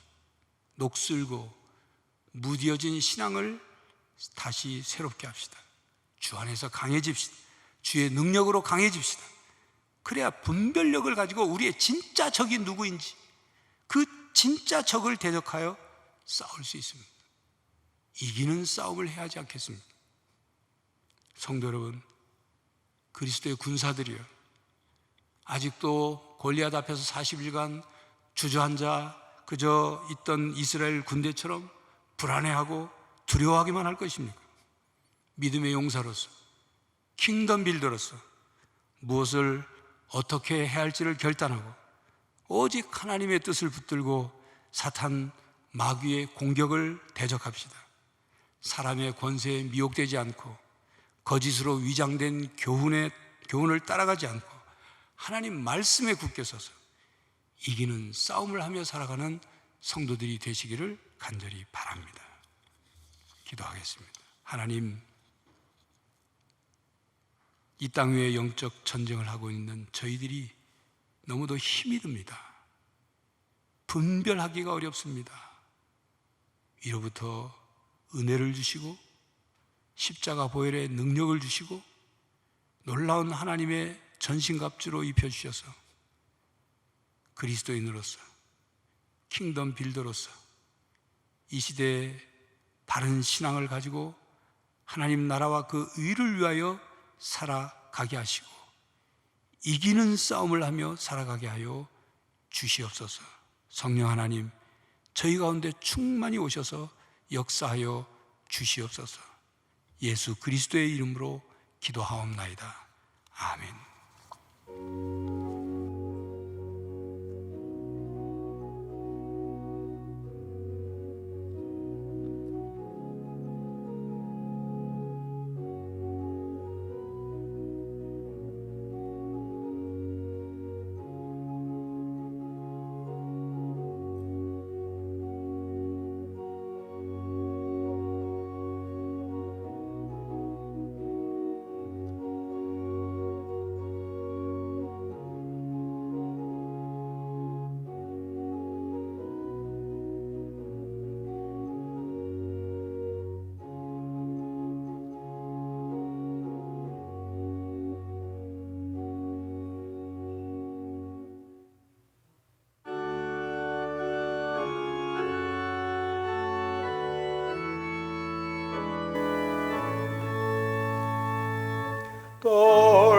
녹슬고 무뎌진 신앙을 다시 새롭게 합시다. 주 안에서 강해집시다. 주의 능력으로 강해집시다. 그래야 분별력을 가지고 우리의 진짜 적이 누구인지 그 진짜 적을 대적하여 싸울 수 있습니다. 이기는 싸움을 해야 하지 않겠습니까? 성도 여러분, 그리스도의 군사들이요, 아직도 골리앗 앞에서 40일간 주저앉아 그저 있던 이스라엘 군대처럼 불안해하고 두려워하기만 할 것입니까? 믿음의 용사로서, 킹덤 빌더로서 무엇을 어떻게 해야 할지를 결단하고 오직 하나님의 뜻을 붙들고 사탄 마귀의 공격을 대적합시다. 사람의 권세에 미혹되지 않고 거짓으로 위장된 교훈을 따라가지 않고 하나님 말씀에 굳게 서서 이기는 싸움을 하며 살아가는 성도들이 되시기를 간절히 바랍니다. 기도하겠습니다. 하나님, 이 땅 위에 영적 전쟁을 하고 있는 저희들이 너무도 힘이 듭니다. 분별하기가 어렵습니다. 위로부터 은혜를 주시고 십자가 보혈의 능력을 주시고 놀라운 하나님의 전신갑주로 입혀주셔서 그리스도인으로서 킹덤 빌더로서 이 시대에 바른 신앙을 가지고 하나님 나라와 그 의를 위하여 살아가게 하시고 이기는 싸움을 하며 살아가게 하여 주시옵소서. 성령 하나님, 저희 가운데 충만히 오셔서 역사하여 주시옵소서. 예수 그리스도의 이름으로 기도하옵나이다. 아멘.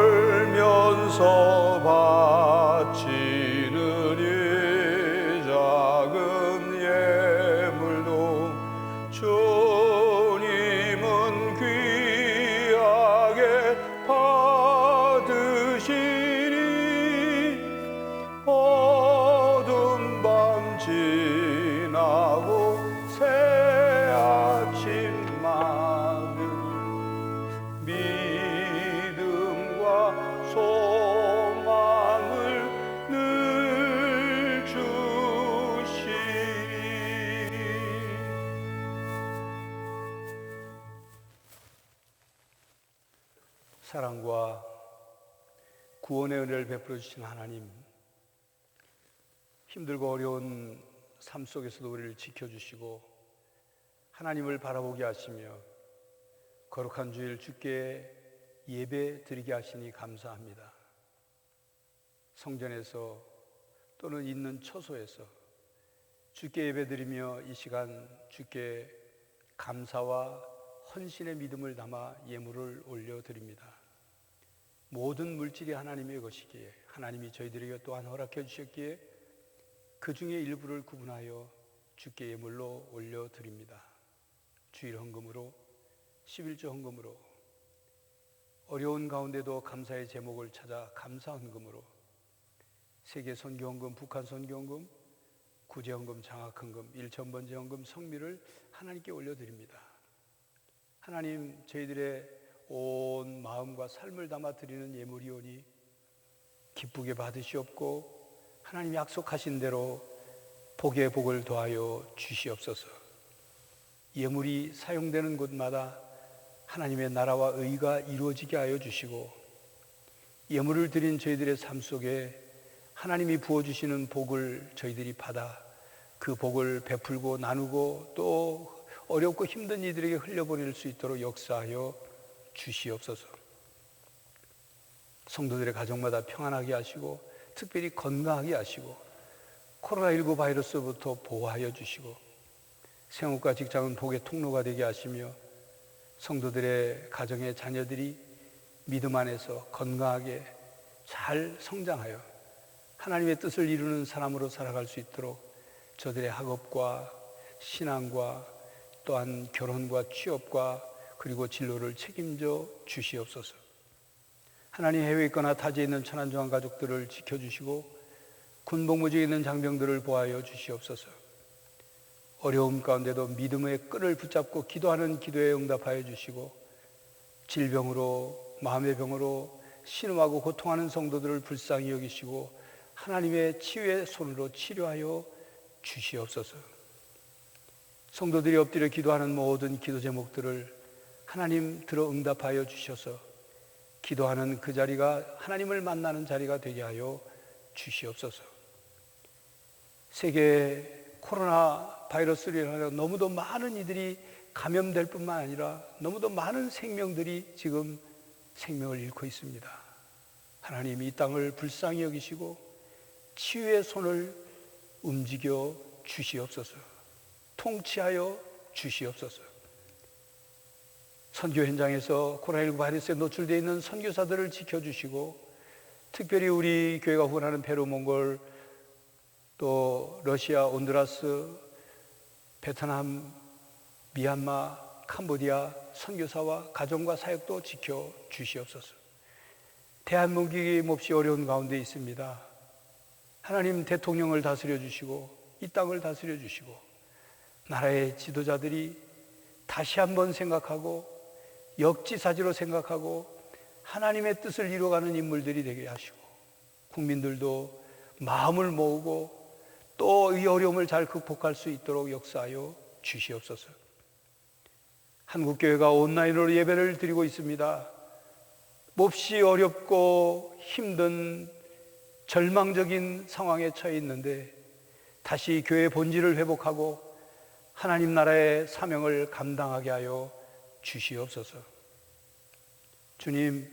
떨면서 바치는 이 작은 예물도 주님은 귀하게 받으시니 어둠 밤 지나고 새 아침 맞으니 소망을 늘 주시리. 사랑과 구원의 은혜를 베풀어 주신 하나님, 힘들고 어려운 삶 속에서도 우리를 지켜주시고 하나님을 바라보게 하시며 거룩한 주일 주께 예배 드리게 하시니 감사합니다. 성전에서 또는 있는 처소에서 주께 예배 드리며 이 시간 주께 감사와 헌신의 믿음을 담아 예물을 올려드립니다. 모든 물질이 하나님의 것이기에 하나님이 저희들에게 또한 허락해 주셨기에 그 중에 일부를 구분하여 주께 예물로 올려드립니다. 주일 헌금으로, 11조 헌금으로, 어려운 가운데도 감사의 제목을 찾아 감사 헌금으로 세계 선교 헌금, 북한 선교 헌금, 구제 헌금, 장학 헌금, 일천 번제 헌금, 성미를 하나님께 올려드립니다. 하나님, 저희들의 온 마음과 삶을 담아 드리는 예물이오니 기쁘게 받으시옵고 하나님 약속하신 대로 복의 복을 더하여 주시옵소서. 예물이 사용되는 곳마다 하나님의 나라와 의가 이루어지게 하여 주시고 예물을 드린 저희들의 삶 속에 하나님이 부어주시는 복을 저희들이 받아 그 복을 베풀고 나누고 또 어렵고 힘든 이들에게 흘려보낼 수 있도록 역사하여 주시옵소서. 성도들의 가정마다 평안하게 하시고 특별히 건강하게 하시고 코로나19 바이러스부터 보호하여 주시고 생업과 직장은 복의 통로가 되게 하시며 성도들의 가정의 자녀들이 믿음 안에서 건강하게 잘 성장하여 하나님의 뜻을 이루는 사람으로 살아갈 수 있도록 저들의 학업과 신앙과 또한 결혼과 취업과 그리고 진로를 책임져 주시옵소서. 하나님, 해외에 있거나 타지에 있는 천안중앙 가족들을 지켜주시고 군복무지에 있는 장병들을 보호하여 주시옵소서. 어려움 가운데도 믿음의 끈을 붙잡고 기도하는 기도에 응답하여 주시고 질병으로, 마음의 병으로 신음하고 고통하는 성도들을 불쌍히 여기시고 하나님의 치유의 손으로 치료하여 주시옵소서. 성도들이 엎드려 기도하는 모든 기도 제목들을 하나님 들어 응답하여 주셔서 기도하는 그 자리가 하나님을 만나는 자리가 되게 하여 주시옵소서. 세계 코로나 바이러스로 인하여 너무도 많은 이들이 감염될 뿐만 아니라 너무도 많은 생명들이 지금 생명을 잃고 있습니다. 하나님, 이 땅을 불쌍히 여기시고 치유의 손을 움직여 주시옵소서. 통치하여 주시옵소서. 선교 현장에서 코로나19 바이러스에 노출되어 있는 선교사들을 지켜주시고, 특별히 우리 교회가 후원하는 페루, 몽골, 또 러시아, 온두라스, 베트남, 미얀마, 캄보디아 선교사와 가정과 사역도 지켜주시옵소서. 대한민국이 몹시 어려운 가운데 있습니다. 하나님, 대통령을 다스려 주시고 이 땅을 다스려 주시고 나라의 지도자들이 다시 한번 생각하고 역지사지로 생각하고 하나님의 뜻을 이루어가는 인물들이 되게 하시고, 국민들도 마음을 모으고 또 이 어려움을 잘 극복할 수 있도록 역사하여 주시옵소서. 한국교회가 온라인으로 예배를 드리고 있습니다. 몹시 어렵고 힘든 절망적인 상황에 처해 있는데 다시 교회의 본질을 회복하고 하나님 나라의 사명을 감당하게 하여 주시옵소서. 주님,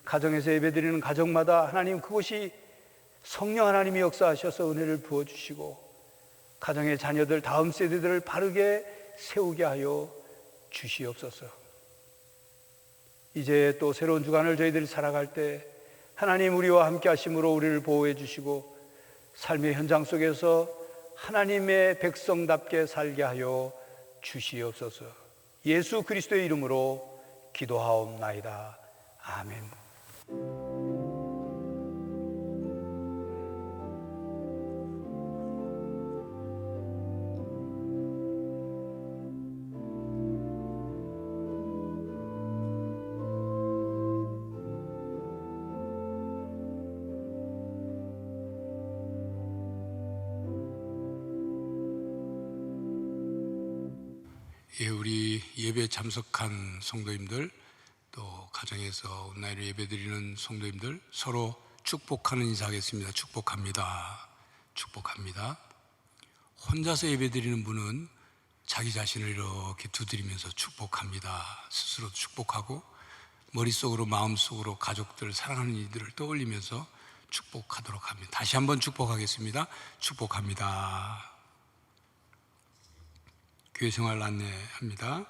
가정에서 예배드리는 가정마다 하나님, 그곳이 성령 하나님이 역사하셔서 은혜를 부어주시고 가정의 자녀들, 다음 세대들을 바르게 세우게 하여 주시옵소서. 이제 또 새로운 주간을 저희들이 살아갈 때 하나님, 우리와 함께 하심으로 우리를 보호해 주시고 삶의 현장 속에서 하나님의 백성답게 살게 하여 주시옵소서. 예수 그리스도의 이름으로 기도하옵나이다. 아멘. 예, 우리 예배에 참석한 성도님들, 또 가정에서 온라인으로 예배드리는 성도님들, 서로 축복하는 인사하겠습니다. 축복합니다. 축복합니다. 혼자서 예배드리는 분은 자기 자신을 이렇게 두드리면서 축복합니다. 스스로 축복하고 머릿속으로, 마음속으로 가족들, 사랑하는 이들을 떠올리면서 축복하도록 합니다. 다시 한번 축복하겠습니다. 축복합니다. 교회 생활 안내합니다.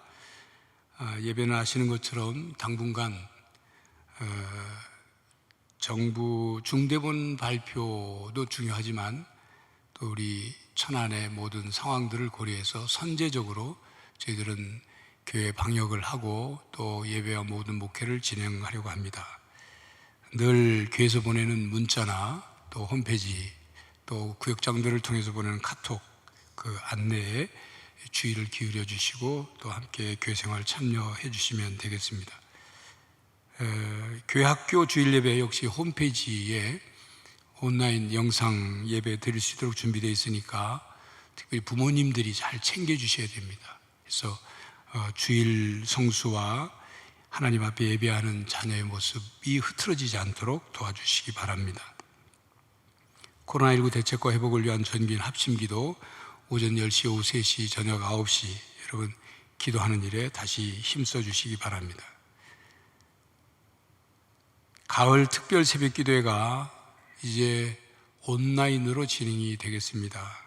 예배는 아시는 것처럼 당분간 정부 중대본 발표도 중요하지만 또 우리 천안의 모든 상황들을 고려해서 선제적으로 저희들은 교회 방역을 하고 또 예배와 모든 목회를 진행하려고 합니다. 늘 교회에서 보내는 문자나 또 홈페이지, 또 구역장들을 통해서 보내는 카톡 그 안내에 주의를 기울여 주시고 또 함께 교회 생활 참여해 주시면 되겠습니다. 교회 학교 주일 예배 역시 홈페이지에 온라인 영상 예배 드릴 수 있도록 준비되어 있으니까 특별히 부모님들이 잘 챙겨 주셔야 됩니다. 그래서 주일 성수와 하나님 앞에 예배하는 자녀의 모습이 흐트러지지 않도록 도와주시기 바랍니다. 코로나19 대책과 회복을 위한 전기인 합심기도 오전 10시, 오후 3시, 저녁 9시 여러분 기도하는 일에 다시 힘써 주시기 바랍니다. 가을 특별 새벽 기도회가 이제 온라인으로 진행이 되겠습니다.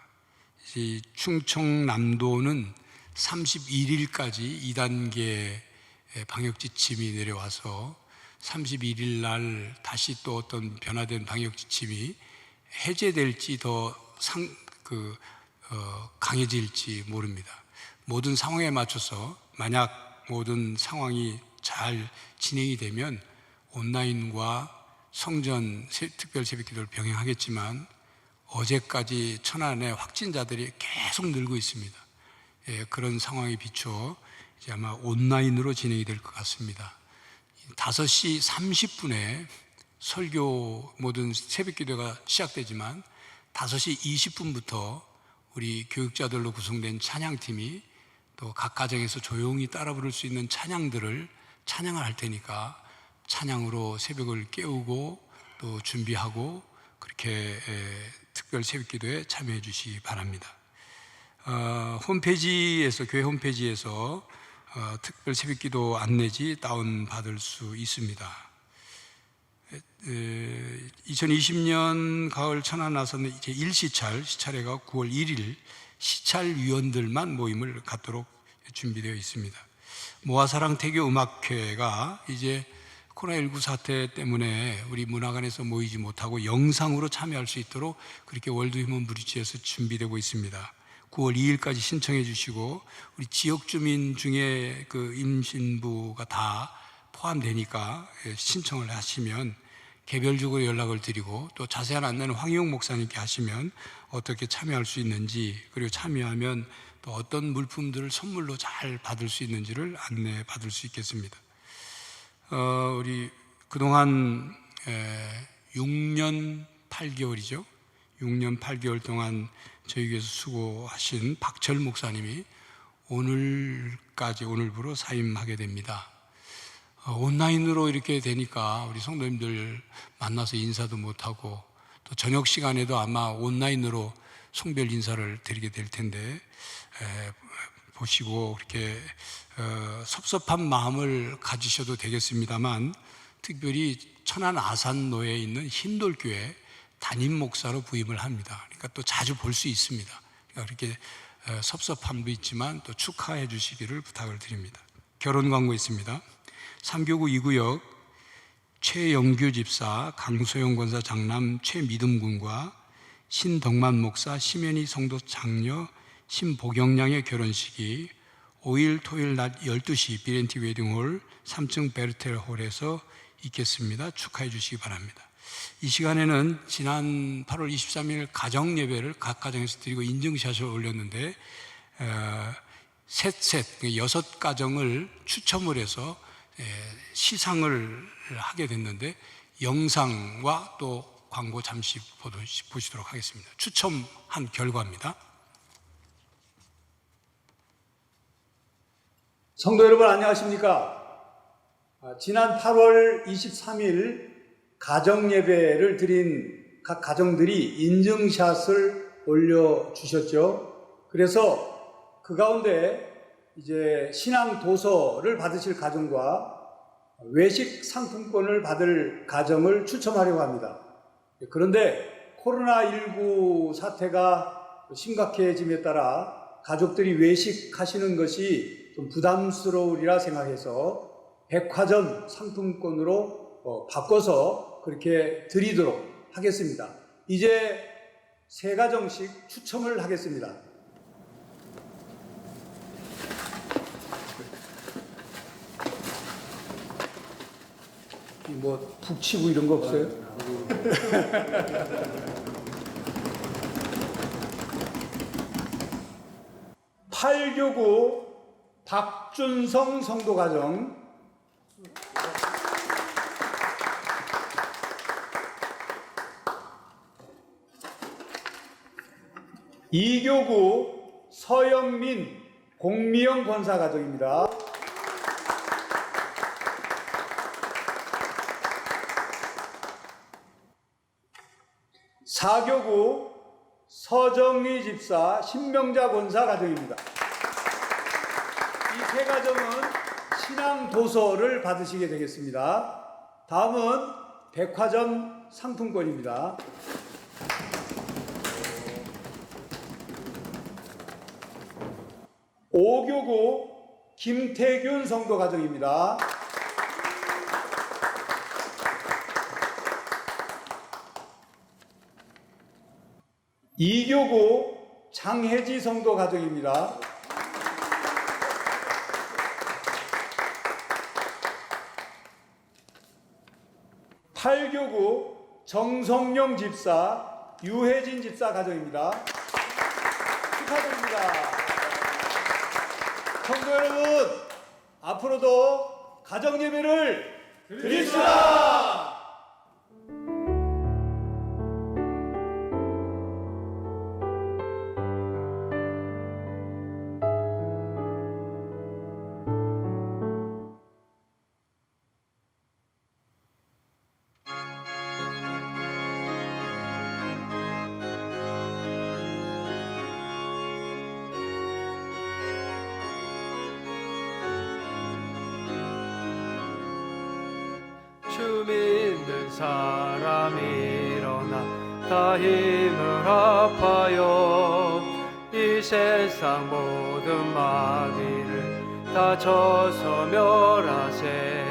이제 충청남도는 31일까지 2단계 방역 지침이 내려와서 31일 날 다시 또 어떤 변화된 방역 지침이 해제될지 더 강해질지 모릅니다. 모든 상황에 맞춰서 만약 모든 상황이 잘 진행이 되면 온라인과 성전 특별 새벽 기도를 병행하겠지만 어제까지 천안의 확진자들이 계속 늘고 있습니다. 예, 그런 상황에 비춰 이제 아마 온라인으로 진행이 될 것 같습니다. 5시 30분에 설교 모든 새벽 기도가 시작되지만 5시 20분부터 우리 교육자들로 구성된 찬양팀이 또 각 가정에서 조용히 따라 부를 수 있는 찬양들을 찬양을 할 테니까 찬양으로 새벽을 깨우고 또 준비하고 그렇게 특별 새벽기도에 참여해 주시기 바랍니다. 홈페이지에서 교회 홈페이지에서 특별 새벽기도 안내지 다운 받을 수 있습니다. 2020년 가을 천안나선 이제 1시찰회가 9월 1일 시찰위원들만 모임을 갖도록 준비되어 있습니다. 모아사랑태교 음악회가 이제 코로나19 사태 때문에 우리 문화관에서 모이지 못하고 영상으로 참여할 수 있도록 그렇게 월드휴먼 브릿지에서 준비되고 있습니다. 9월 2일까지 신청해 주시고 우리 지역 주민 중에 그 임신부가 다 포함되니까 신청을 하시면 개별적으로 연락을 드리고 또 자세한 안내는 황희용 목사님께 하시면 어떻게 참여할 수 있는지, 그리고 참여하면 또 어떤 물품들을 선물로 잘 받을 수 있는지를 안내 받을 수 있겠습니다. 우리 그동안 6년 8개월이죠. 6년 8개월 동안 저희 교회에서 수고하신 박철 목사님이 오늘부로 사임하게 됩니다. 온라인으로 이렇게 되니까 우리 성도님들 만나서 인사도 못하고 또 저녁 시간에도 아마 온라인으로 송별 인사를 드리게 될 텐데 보시고 그렇게 섭섭한 마음을 가지셔도 되겠습니다만, 특별히 천안 아산로에 있는 흰돌교회 담임 목사로 부임을 합니다. 그러니까 또 자주 볼 수 있습니다. 그러니까 그렇게 섭섭함도 있지만 또 축하해 주시기를 부탁을 드립니다. 결혼 광고 있습니다. 3교구 2구역 최영규 집사, 강소영 권사 장남 최미듬 군과 신덕만 목사, 심연희 성도 장녀 신보경량의 결혼식이 5일 토요일 낮 12시 비렌티 웨딩홀 3층 베르텔 홀에서 있겠습니다. 축하해 주시기 바랍니다. 이 시간에는 지난 8월 23일 가정 예배를 각 가정에서 드리고 인증샷을 올렸는데 셋 6가정을 추첨을 해서 시상을 하게 됐는데 영상과 또 광고 잠시 보시도록 하겠습니다. 추첨한 결과입니다. 성도 여러분 안녕하십니까? 지난 8월 23일 가정예배를 드린 각 가정들이 인증샷을 올려주셨죠. 그래서 그 가운데 이제 신앙 도서를 받으실 가정과 외식 상품권을 받을 가정을 추첨하려고 합니다. 그런데 코로나19 사태가 심각해짐에 따라 가족들이 외식하시는 것이 좀 부담스러우리라 생각해서 백화점 상품권으로 바꿔서 그렇게 드리도록 하겠습니다. 이제 3가정씩 추첨을 하겠습니다. 뭐 북치고 이런 거 없어요? 8교구 박준성 성도가정, 2교구 서영민 공미영 권사가정입니다. 4교구 서정희 집사 신명자 권사 가정입니다. 이 3가정은 신앙 도서를 받으시게 되겠습니다. 다음은 백화점 상품권입니다. 5교구 김태균 성도 가정입니다. 2교구 장혜지 성도 가정입니다. 8교구 정성영 집사, 유혜진 집사 가정입니다. 축하드립니다. 성도 여러분, 앞으로도 가정 예배를 드립시다. 예수 믿는 사람이 일어나 다 힘을 합하여 이 세상 모든 마귀를 다 쳐서 멸하세.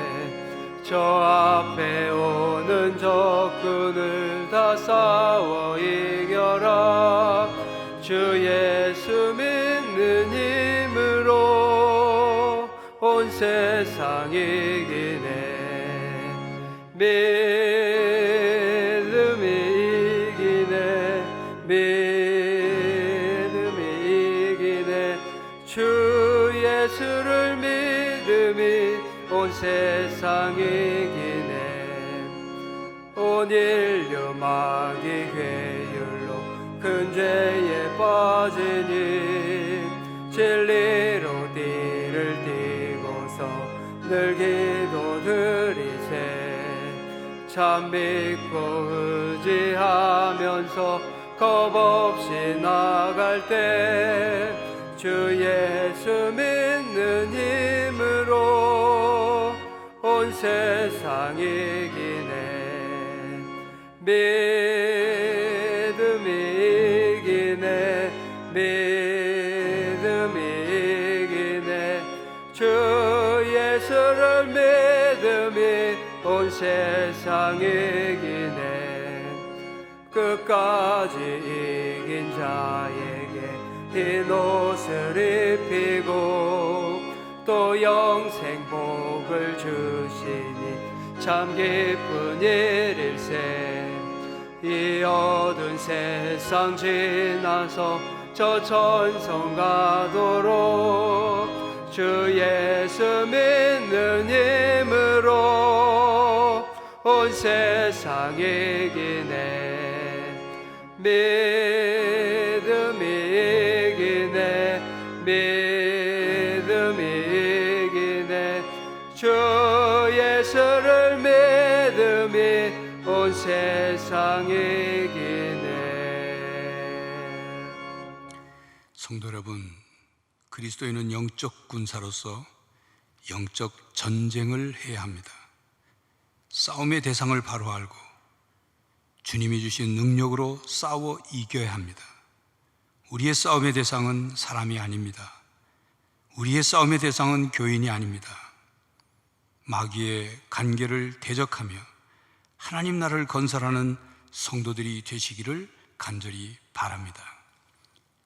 저 앞에 오는 적군을 다 싸워 이겨라. 주 예수 믿는 힘으로 온 세상 이기네. 믿음이 이기네. 믿음이 이기네. 주 예수를 믿음이 온 세상 이기네. 온 인류 마귀 회율로 큰 죄에 빠지니 진리로 띠를 띠고서 늘 기도드리세. 참 믿고 의지하면서 겁없이 나갈 때 주 예수 믿는 힘으로 온 세상 이기네. 믿음이 이기네. 믿음이 이기네. 주 예수를 믿음이 온 세상 이기네. 끝까지 이긴 자에게 흰 옷을 입히고 또 영생 복을 주시니 참 기쁜 일일세. 이 어두운 세상 지나서 저 천성 가도록 주 예수 믿는 힘으로 온 세상 이기네. 믿음이 이기네. 믿음이 이기네. 주 예수를 믿음이 온 세상 이기네. 성도 여러분, 그리스도인은 영적 군사로서 영적 전쟁을 해야 합니다. 싸움의 대상을 바로 알고 주님이 주신 능력으로 싸워 이겨야 합니다. 우리의 싸움의 대상은 사람이 아닙니다. 우리의 싸움의 대상은 교인이 아닙니다. 마귀의 간계를 대적하며 하나님 나라를 건설하는 성도들이 되시기를 간절히 바랍니다.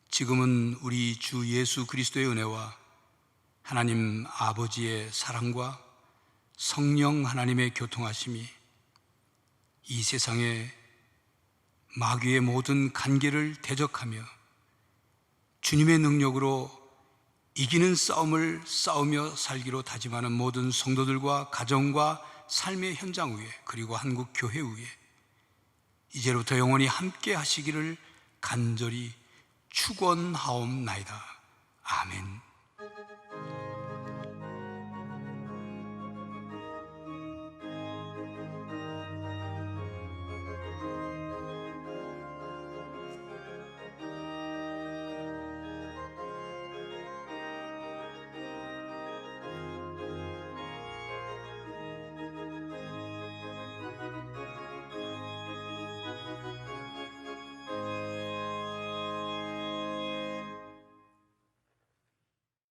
지금은 우리 주 예수 그리스도의 은혜와 하나님 아버지의 사랑과 성령 하나님의 교통하심이 이 세상에 마귀의 모든 간계를 대적하며 주님의 능력으로 이기는 싸움을 싸우며 살기로 다짐하는 모든 성도들과 가정과 삶의 현장 위에 그리고 한국 교회 위에 이제부터 영원히 함께 하시기를 간절히 축원하옵나이다. 아멘.